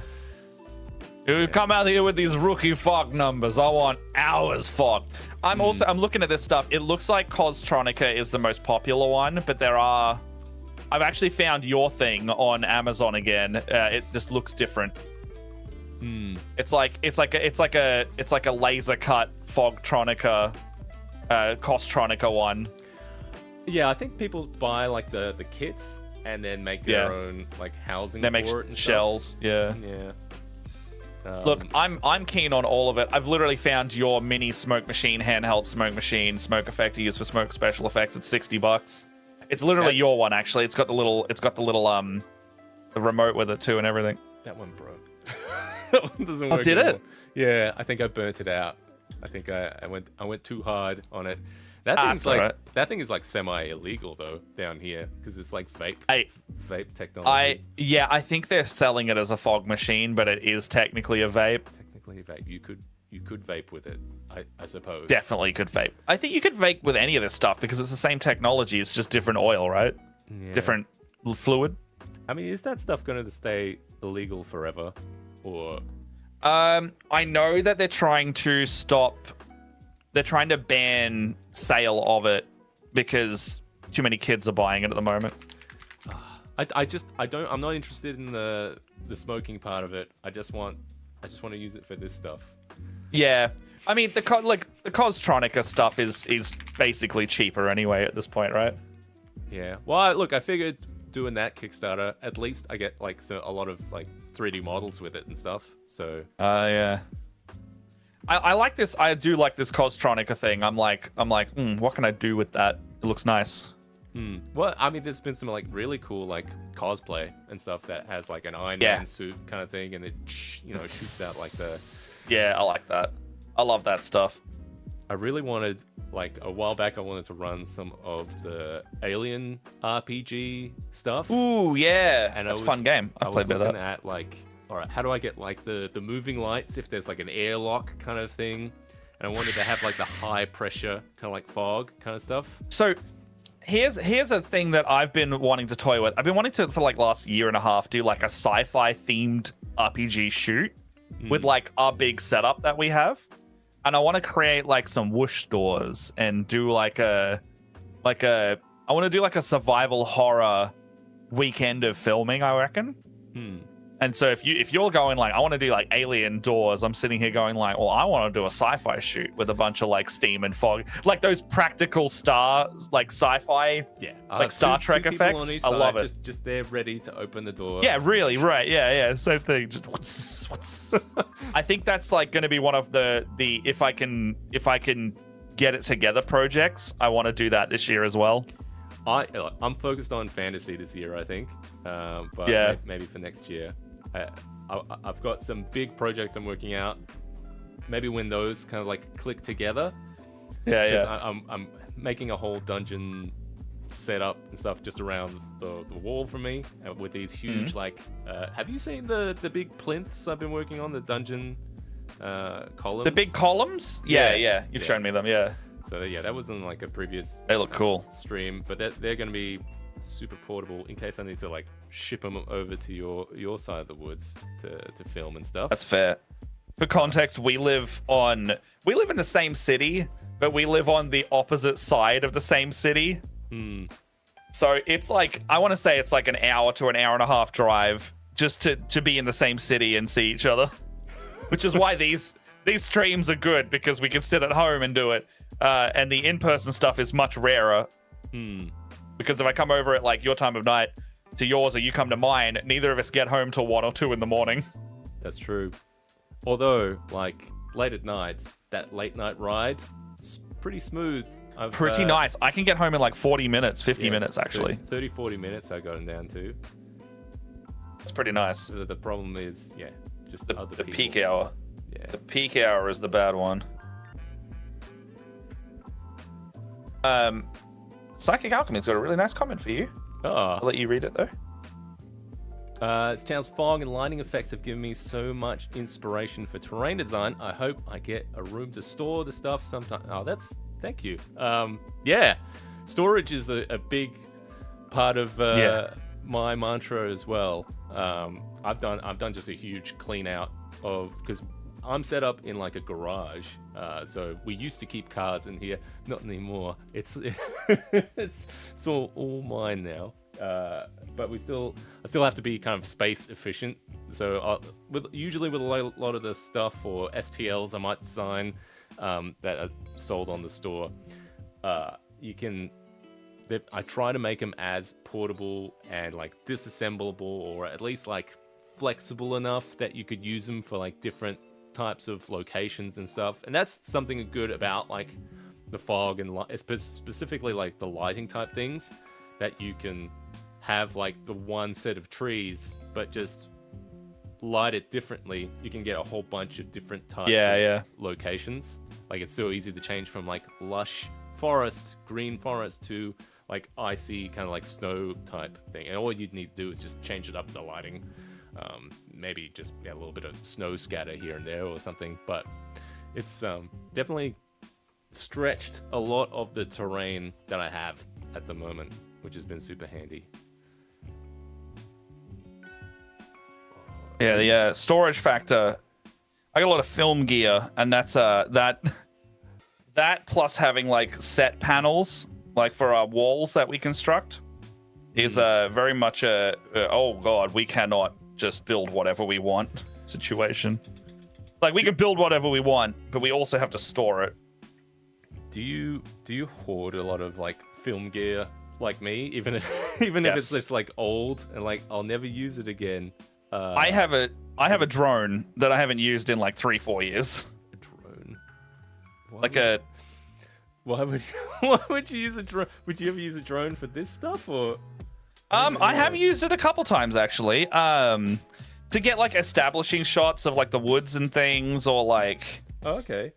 You come out here with these rookie fog numbers. I want hours fog. I'm looking at this stuff. It looks like Costronica is the most popular one, but I've actually found your thing on Amazon again. It just looks different. It's like a laser cut Fogtronica, Costronica one. Yeah, I think people buy like the kits and then make their own like housing. They make for it and shells. Stuff. Yeah. Look, I'm keen on all of it. I've literally found your mini smoke machine, handheld smoke machine, smoke effector used for smoke special effects. It's $60. It's literally your one, actually. It's got the little the remote with it too and everything. That one broke. That one doesn't work. Oh, did anymore. it? Yeah, I think I burnt it out. I think I went too hard on it. That thing is like semi illegal though down here because it's like vape technology. I think they're selling it as a fog machine, but it is technically a vape. Technically a vape. You could vape with it, I suppose. Definitely could vape. I think you could vape with any of this stuff because it's the same technology. It's just different oil, right? Yeah. Different fluid. I mean, is that stuff going to stay illegal forever? Or I know that they're trying to ban sale of it because too many kids are buying it at the moment. I'm not interested in the smoking part of it. I just want to use it for this stuff. Yeah, I mean the Costronica stuff is basically cheaper anyway at this point, right? Yeah. Well, look, I figured doing that Kickstarter, at least I get like a lot of like 3D models with it and stuff. So. Yeah. I like this. I do like this Costronica thing. I'm like, what can I do with that? It looks nice. Well, I mean, there's been some like really cool like cosplay and stuff that has like an Iron Man suit kind of thing, and it shoots out like the. Yeah, I like that. I love that stuff. I really wanted, like a while back, I wanted to run some of the Alien RPG stuff. Ooh, yeah, and that's a fun game. I've played that. that. At like, all right, how do I get like the moving lights if there's like an airlock kind of thing, and I wanted to have like the high pressure kind of like fog kind of stuff. So. Here's a thing that I've been wanting to toy with. I've been wanting to, for like last year and a half, do like a sci-fi themed RPG shoot with like our big setup that we have. And I want to create like some whoosh stores and do I want to do like a survival horror weekend of filming, I reckon. And so if you're going like, I want to do like alien doors, I'm sitting here going like, well, I want to do a sci-fi shoot with a bunch of like steam and fog, like those practical stars, like sci-fi, like Star Trek effects. I love it. Just they're ready to open the door. Yeah, really, right? Yeah, same thing. Just I think that's like going to be one of the if I can get it together projects. I want to do that this year as well. I'm focused on fantasy this year, I think. But maybe for next year. I've got some big projects I'm working out. Maybe when those kind of like click together. Yeah. I'm making a whole dungeon setup and stuff just around the wall for me with these huge have you seen the big plinths I've been working on, the dungeon columns? The big columns? Yeah. You've shown me them, yeah. So yeah, that was in like a previous they look cool stream, but they're going to be super portable in case I need to like ship them over to your side of the woods to film and stuff. That's fair. For context, we live in the same city, but we live on the opposite side of the same city. So it's like, I want to say it's like an hour to an hour and a half drive just to be in the same city and see each other, which is why these streams are good, because we can sit at home and do it. And the in-person stuff is much rarer. Because if I come over at like your time of night to yours, or you come to mine, neither of us get home till 1 or 2 in the morning. That's true. Although, like late at night, that late night ride is pretty smooth. Pretty nice. I can get home in like 40 minutes, 50 minutes actually. 30, 40 minutes I've gotten down to. It's pretty nice. The problem is, just the people. Peak hour. Yeah. The peak hour is the bad one. Psychic Alchemy's got a really nice comment for you. I'll let you read it though. This channel's fog and lighting effects have given me so much inspiration for terrain design. I hope I get a room to store the stuff sometime. Thank you. Yeah, storage is a big part of my mantra as well. I've done just a huge clean out because I'm set up in like a garage, so we used to keep cars in here. Not anymore. It's all mine now. But I still have to be kind of space efficient. So usually with a lot of the stuff or STLs I might design that are sold on the store, I try to make them as portable and like disassemblable, or at least like flexible enough that you could use them for like different types of locations and stuff. And that's something good about like the fog and specifically like the lighting type things, that you can have like the one set of trees but just light it differently. You can get a whole bunch of different types of locations. Like it's so easy to change from like lush forest, green forest, to like icy kind of like snow type thing, and all you'd need to do is just change it up the lighting. Maybe just a little bit of snow scatter here and there or something, but it's definitely stretched a lot of the terrain that I have at the moment, which has been super handy. Yeah, the storage factor. I got a lot of film gear, and that's that plus having like set panels like for our walls that we construct is very much a oh god, we cannot just build whatever we want situation. Like we can build whatever we want, but we also have to store it. Do you hoard a lot of like film gear like me, even if it's just like old and like I'll never use it again? I have a drone that I haven't used in like 3-4 years. A drone? Why would you use a drone? Would you ever use a drone for this stuff or? I have used it a couple times actually. To get like establishing shots of like the woods and things, or like okay.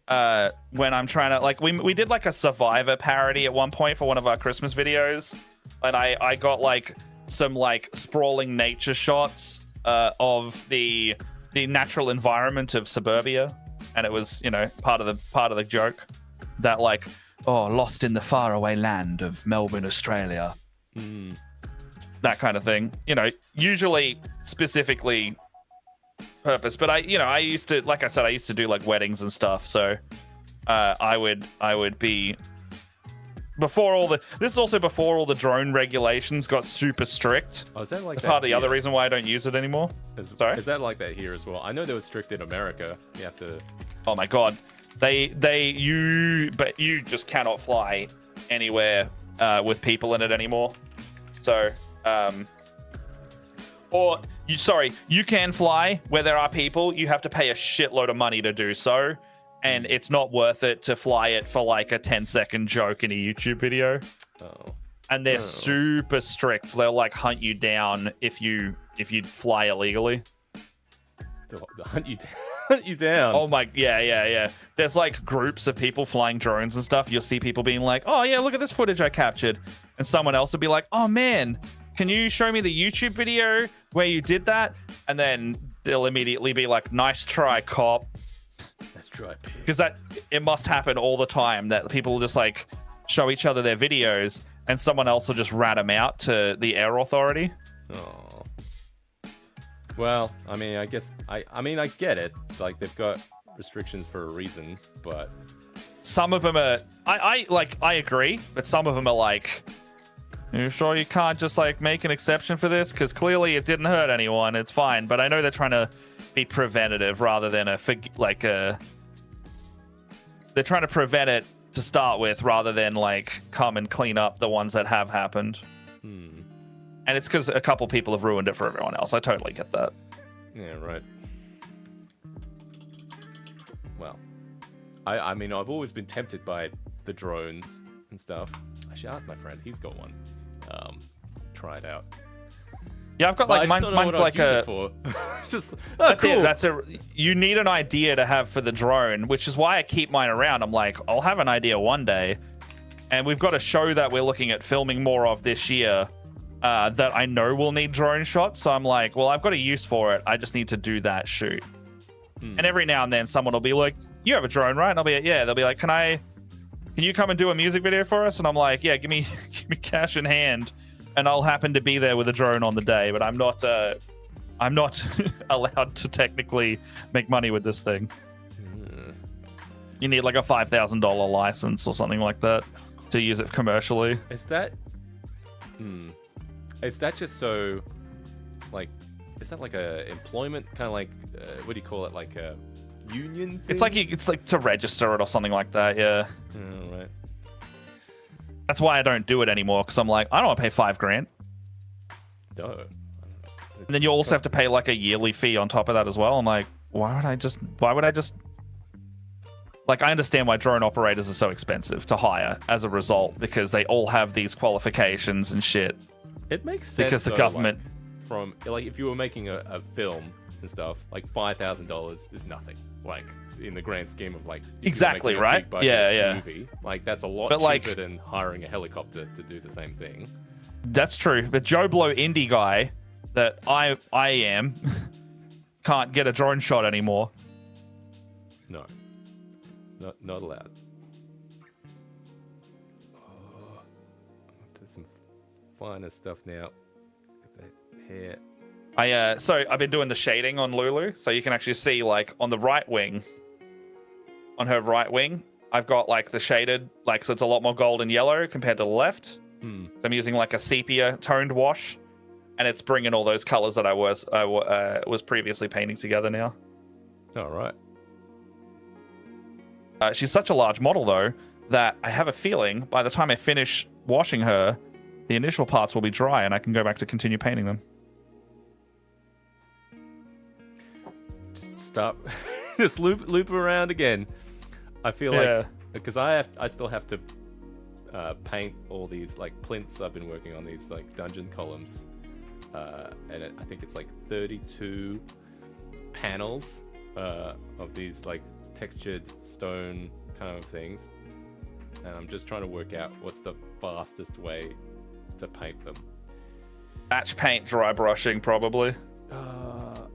When I'm trying to like we did like a Survivor parody at one point for one of our Christmas videos, and I got like some like sprawling nature shots of the natural environment of suburbia, and it was, you know, part of the joke that like, oh, lost in the faraway land of Melbourne, Australia. That kind of thing, you know, usually specifically purpose, but I used to, like I said, I used to do like weddings and stuff, so I would be this is also before all the drone regulations got super strict. Oh, is that like that's that part of the here? other reason why I don't use it anymore. Sorry? Is that like that here as well? I know they were strict in America. You have to. Oh my god, but you just cannot fly anywhere with people in it anymore. So you can fly where there are people. You have to pay a shitload of money to do so, and it's not worth it to fly it for like a 10-second joke in a YouTube video. Oh. And they're super strict. They'll like hunt you down if you fly illegally. They'll hunt you down. Oh my, yeah. There's like groups of people flying drones and stuff. You'll see people being like, "Oh yeah, look at this footage I captured," and someone else will be like, "Oh man, can you show me the YouTube video where you did that?" And then they'll immediately be like, "Nice try, cop." Let's try. Because it must happen all the time that people just like show each other their videos, and someone else will just rat them out to the air authority. Oh. Well, I mean, I guess I get it. Like they've got restrictions for a reason, but some of them are. I agree, but some of them are like, "You sure you can't just like make an exception for this? Because clearly it didn't hurt anyone. It's fine." But I know they're trying to be preventative rather than they're trying to prevent it to start with rather than like come and clean up the ones that have happened. And it's because a couple people have ruined it for everyone else. I totally get that. Yeah, right. Well, I mean, I've always been tempted by the drones and stuff. I should ask my friend. He's got one. Try it out. Yeah, I've got like mine's like a. Just that's cool. it. You need an idea to have for the drone, which is why I keep mine around. I'm like, I'll have an idea one day, and we've got a show that we're looking at filming more of this year. That I know will need drone shots, so I'm like, well, I've got a use for it. I just need to do that shoot. And every now and then, someone will be like, "You have a drone, right?" And I'll be like, "Yeah." They'll be like, "Can you come and do a music video for us?" And I'm like, "Yeah, give me cash in hand, and I'll happen to be there with a drone on the day." But I'm not allowed to technically make money with this thing. You need like a $5,000 license or something like that to use it commercially. Is that just so, like, is that like a employment kind of like, what do you call it, like a union thing? It's like to register it or something like that, yeah. Oh, right. That's why I don't do it anymore, because I'm like, I don't want to pay $5,000. No. And then you also have to pay like a yearly fee on top of that as well. I'm like, why would I just like, I understand why drone operators are so expensive to hire as a result, because they all have these qualifications and shit. It makes sense because the government, like, from like, if you were making a film and stuff, like $5,000 is nothing. Like in the grand scheme of like exactly right. Yeah. Movie, like that's a lot but cheaper than hiring a helicopter to do the same thing. That's true. But Joe Blow indie guy that I am can't get a drone shot anymore. No, not allowed. Oh, there's some finer stuff now. Get the hair So I've been doing the shading on Lulu, so you can actually see like on the right wing, on her right wing, I've got like the shaded, like, so it's a lot more gold and yellow compared to the left. So I'm using like a sepia toned wash, and it's bringing all those colors that I was previously painting together now. All right. She's such a large model though that I have a feeling by the time I finish washing her, the initial parts will be dry and I can go back to continue painting them. Just stop. Just loop around again. I feel like because I still have to paint all these like plinths. I've been working on these like dungeon columns, and I think it's like 32 panels of these like textured stone kind of things, and I'm just trying to work out what's the fastest way to paint them. Batch paint, dry brushing, probably.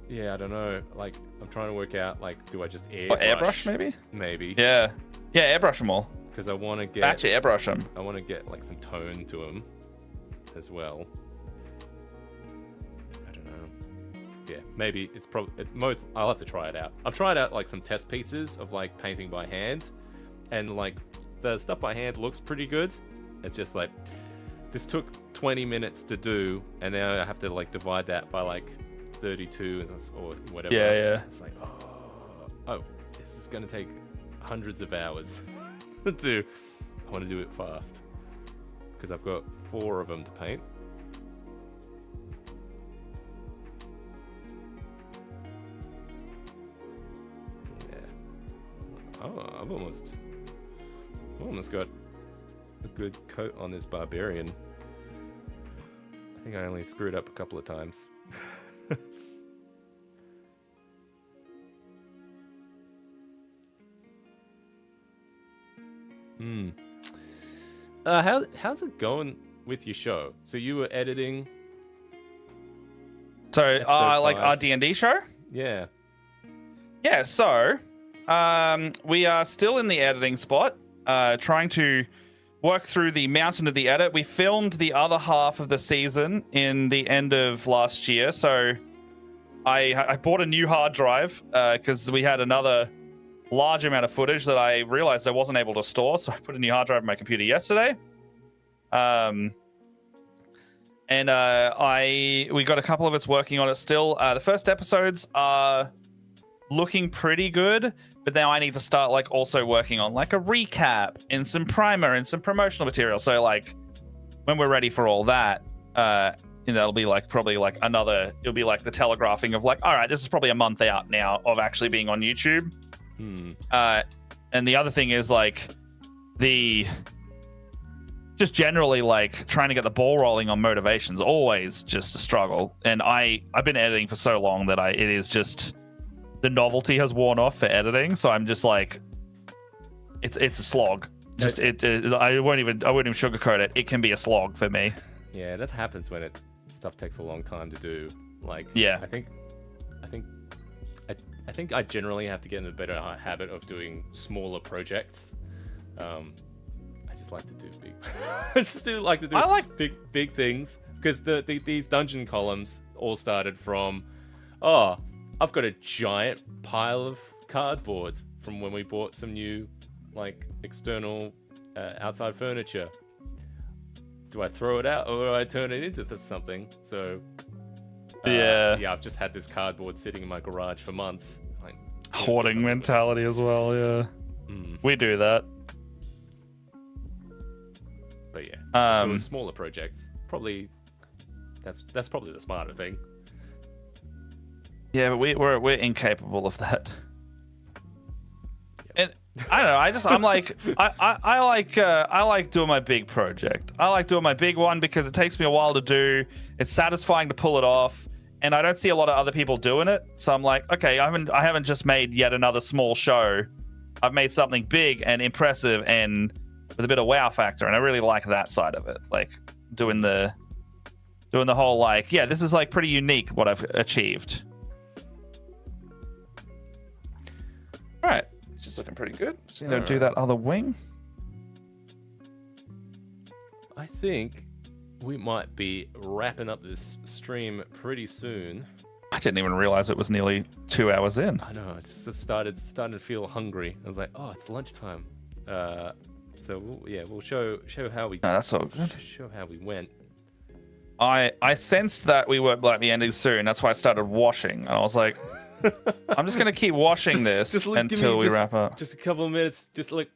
Yeah, I don't know. Like, I'm trying to work out, like, do I just airbrush maybe? Maybe. Yeah, airbrush them all. Because I want to get batch airbrush them. I want to get like some tone to them as well. I don't know. Yeah, maybe it's most. I'll have to try it out. I've tried out like some test pieces of like painting by hand, and like the stuff by hand looks pretty good. It's just like this took 20 minutes to do, and now I have to like divide that by like 32 or whatever. Yeah. It's like, oh, this is gonna take hundreds of hours to. I want to do it fast because I've got 4 of them to paint. Yeah. Oh, I've almost got a good coat on this barbarian. I think I only screwed up a couple of times. How's it going with your show? So you were editing. So like our D&D show? Yeah. Yeah. So we are still in the editing spot, trying to work through the mountain of the edit. We filmed the other half of the season in the end of last year. So I bought a new hard drive because we had another large amount of footage that I realized I wasn't able to store. So I put a new hard drive in my computer yesterday. We got a couple of us working on it still. The first episodes are looking pretty good, but now I need to start like also working on like a recap and some primer and some promotional material. So like when we're ready for all that, it'll be like probably like it'll be like the telegraphing of like, all right, this is probably a month out now of actually being on YouTube. And the other thing is like just generally like trying to get the ball rolling on motivation's always just a struggle. And I've been editing for so long that it is just the novelty has worn off for editing. So I'm just like, it's a slog. Just I won't even sugarcoat it. It can be a slog for me. Yeah, that happens when stuff takes a long time to do. Like, yeah, I think I generally have to get in a better habit of doing smaller projects. I just like to do big. I like big things because these dungeon columns all started from, I've got a giant pile of cardboard from when we bought some new like external outside furniture. Do I throw it out or do I turn it into something? So yeah, I've just had this cardboard sitting in my garage for months. Like, hoarding mentality as well. Yeah, we do that. But yeah, for smaller projects, probably that's probably the smarter thing. Yeah, but we're incapable of that. Yep. And I don't know. I'm like I like doing my big project. I like doing my big one because it takes me a while to do. It's satisfying to pull it off, and I don't see a lot of other people doing it. So I'm like, okay, I haven't just made yet another small show. I've made something big and impressive and with a bit of wow factor, and I really like that side of it. Like doing the whole like, yeah, this is like pretty unique what I've achieved. All right, it's just looking pretty good. Just do that other wing. I think we might be wrapping up this stream pretty soon. I didn't even realize it was nearly 2 hours in. I know. I just started to feel hungry. I was like, oh, it's lunchtime. So we'll show how we. No, that's all good. Show how we went. I sensed that we were like be ending soon. That's why I started washing, and I was like, I'm just gonna keep washing this until we wrap up. Just a couple of minutes. Just like.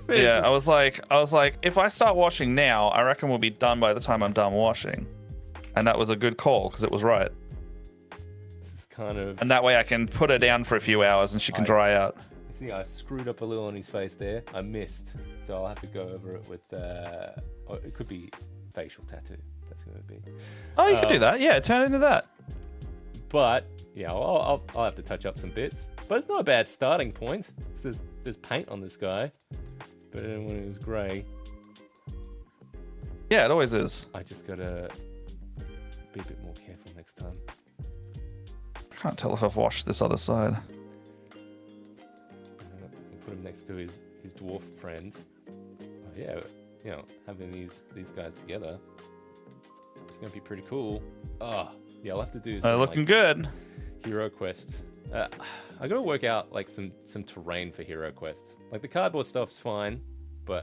Yeah, I was like, if I start washing now, I reckon we'll be done by the time I'm done washing, and that was a good call because it was right. This is kind of. And that way I can put her down for a few hours and she can dry out. You see, I screwed up a little on his face there. I missed, so I'll have to go over it with. It could be facial tattoo. That's going to be. Oh, you could do that. Yeah, turn it into that. But yeah, I'll have to touch up some bits. But it's not a bad starting point. There's paint on this guy, but when it was grey. Yeah, it always is. I just gotta be a bit more careful next time. I can't tell if I've washed this other side. I'll put him next to his dwarf friend. Oh, yeah, you know, having these guys together, it's gonna be pretty cool. Oh, yeah, I'll have to do some looking good. Hero quests. I gotta work out like some terrain for Hero Quest. Like the cardboard stuff's fine, but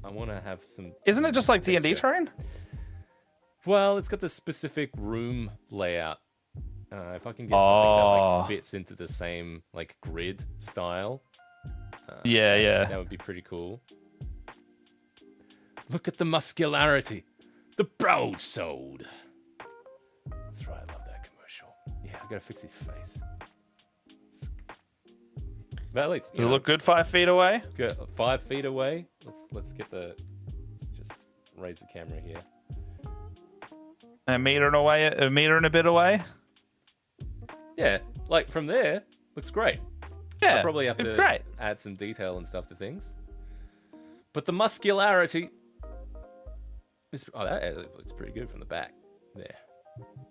I want to have some. Isn't it just like D&D terrain? Well, it's got the specific room layout. If I can get something that like fits into the same like grid style, that would be pretty cool. Look at the muscularity, the broadsword. That's right, I love that commercial. Yeah, I gotta fix his face. But at least, does it look good 5 feet away? Good, 5 feet away. Let's get the. Let's just raise the camera here. A meter and a bit away. Yeah, like from there, looks great. Yeah, I probably have to add some detail and stuff to things. But the muscularity is that looks pretty good from the back. There.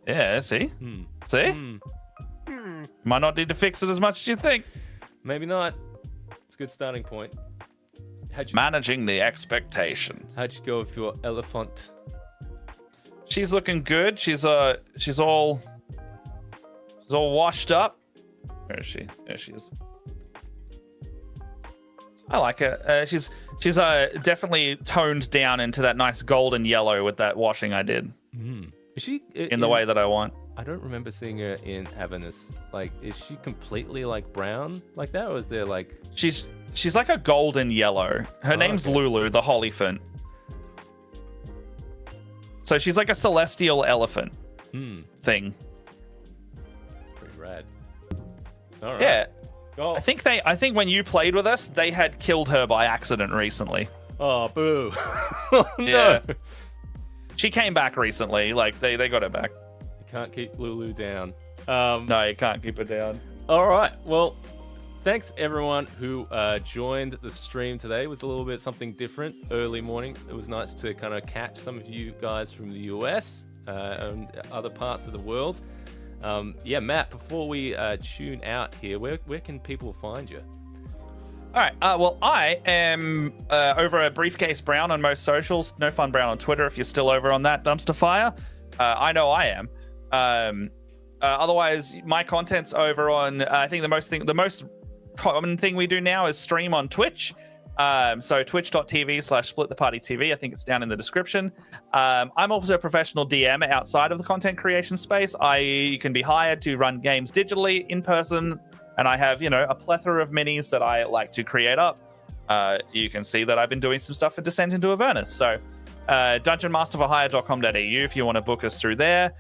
Yeah. See. See. Might not need to fix it as much as you think. Maybe not. It's a good starting point. Managing the expectations. How'd you go with your elephant? She's looking good. She's all washed up. Where is she? There she is. I like her. She's definitely toned down into that nice golden yellow with that washing I did. Is she in the way that I want? I don't remember seeing her in Avernus. Like, is she completely like brown like that, or is there like? She's like a golden yellow. Her name's Lulu, the Hollyphant. So she's like a celestial elephant thing. That's pretty rad. All right. Yeah. Oh. I think when you played with us, they had killed her by accident recently. Oh, boo. No. Yeah. She came back recently. Like they got her back. You can't keep Lulu down. No, you can't keep her down. All right. Well, thanks everyone who joined the stream today. It was a little bit something different. Early morning. It was nice to kind of catch some of you guys from the US and other parts of the world. Yeah, Matt, before we tune out here, where can people find you? All right. Well, I am over at Briefcase Brown on most socials. No Fun Brown on Twitter if you're still over on that dumpster fire. I know I am. Otherwise, my content's over on. I think the most common thing we do now is stream on Twitch. So twitch.tv/splitthepartytv. I think it's down in the description. I'm also a professional DM outside of the content creation space. I can be hired to run games digitally, in person, and I have, a plethora of minis that I like to create up. You can see that I've been doing some stuff for Descent into Avernus. So dungeonmasterforhire.com.au if you want to book us through there.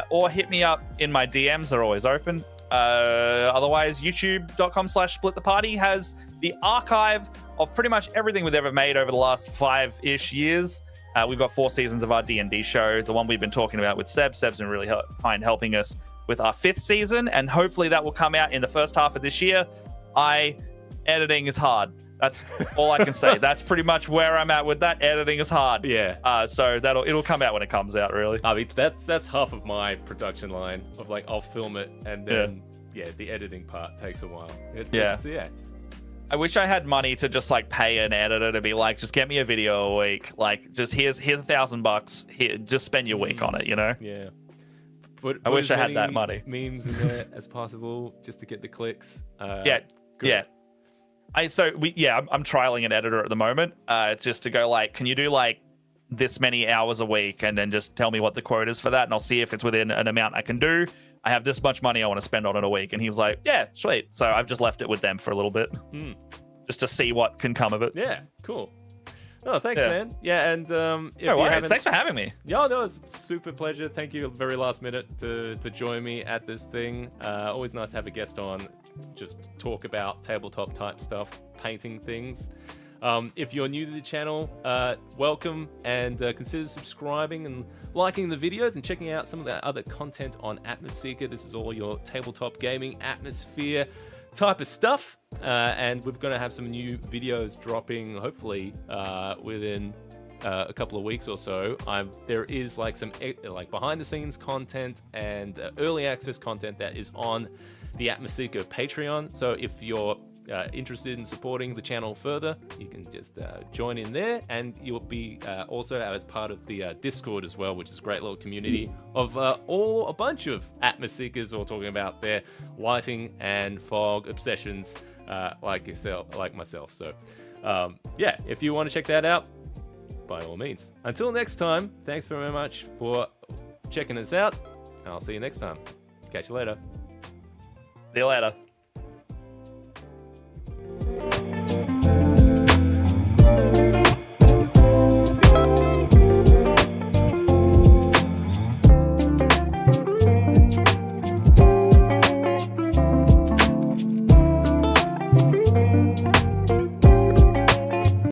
Or hit me up in my DMs, they're always open. Otherwise, youtube.com/splittheparty has the archive of pretty much everything we've ever made over the last 5-ish years. We've got 4 seasons of our D&D show, the one we've been talking about with Seb. Seb's been really kind helping us with our 5th season, and hopefully that will come out in the first half of this year. Editing is hard. That's all I can say. That's pretty much where I'm at with that. Editing is hard. Yeah. So it'll come out when it comes out, really. I mean, that's half of my production line of like, I'll film it and then the editing part takes a while. It's I wish I had money to just like pay an editor to be like, just get me a video a week. Like, just here's $1,000. Here, just spend your week on it. You know? Yeah. I wish as I had that many money. memes in there as possible just to get the clicks. Yeah. good. Yeah. I'm trialing an editor at the moment. It's just to go like, can you do like this many hours a week, and then just tell me what the quote is for that, and I'll see if it's within an amount I can do. I have this much money I want to spend on it a week, and he's like, yeah, sweet. So I've just left it with them for a little bit, just to see what can come of it. Yeah, cool. Oh, thanks, man. Yeah, and if No you worries. haven't... Thanks for having me. Yeah, no, it's a super pleasure. Thank you, very last minute, to join me at this thing. Always nice to have a guest on, just talk about tabletop type stuff, painting things. If you're new to the channel, welcome, and consider subscribing and liking the videos and checking out some of the other content on Atmoseeker. This is all your tabletop gaming atmosphere type of stuff, and we're going to have some new videos dropping hopefully within a couple of weeks or so. There is like some like behind the scenes content and early access content that is on the Atmoseeker Patreon, so if you're interested in supporting the channel further, you can just join in there, and you'll be also as part of the Discord as well, which is a great little community of a bunch of Atmoseekers all talking about their lighting and fog obsessions, like myself. So yeah, if you want to check that out, by all means. Until next time, thanks very much for checking us out, and I'll see you next time. Catch you later. See you later.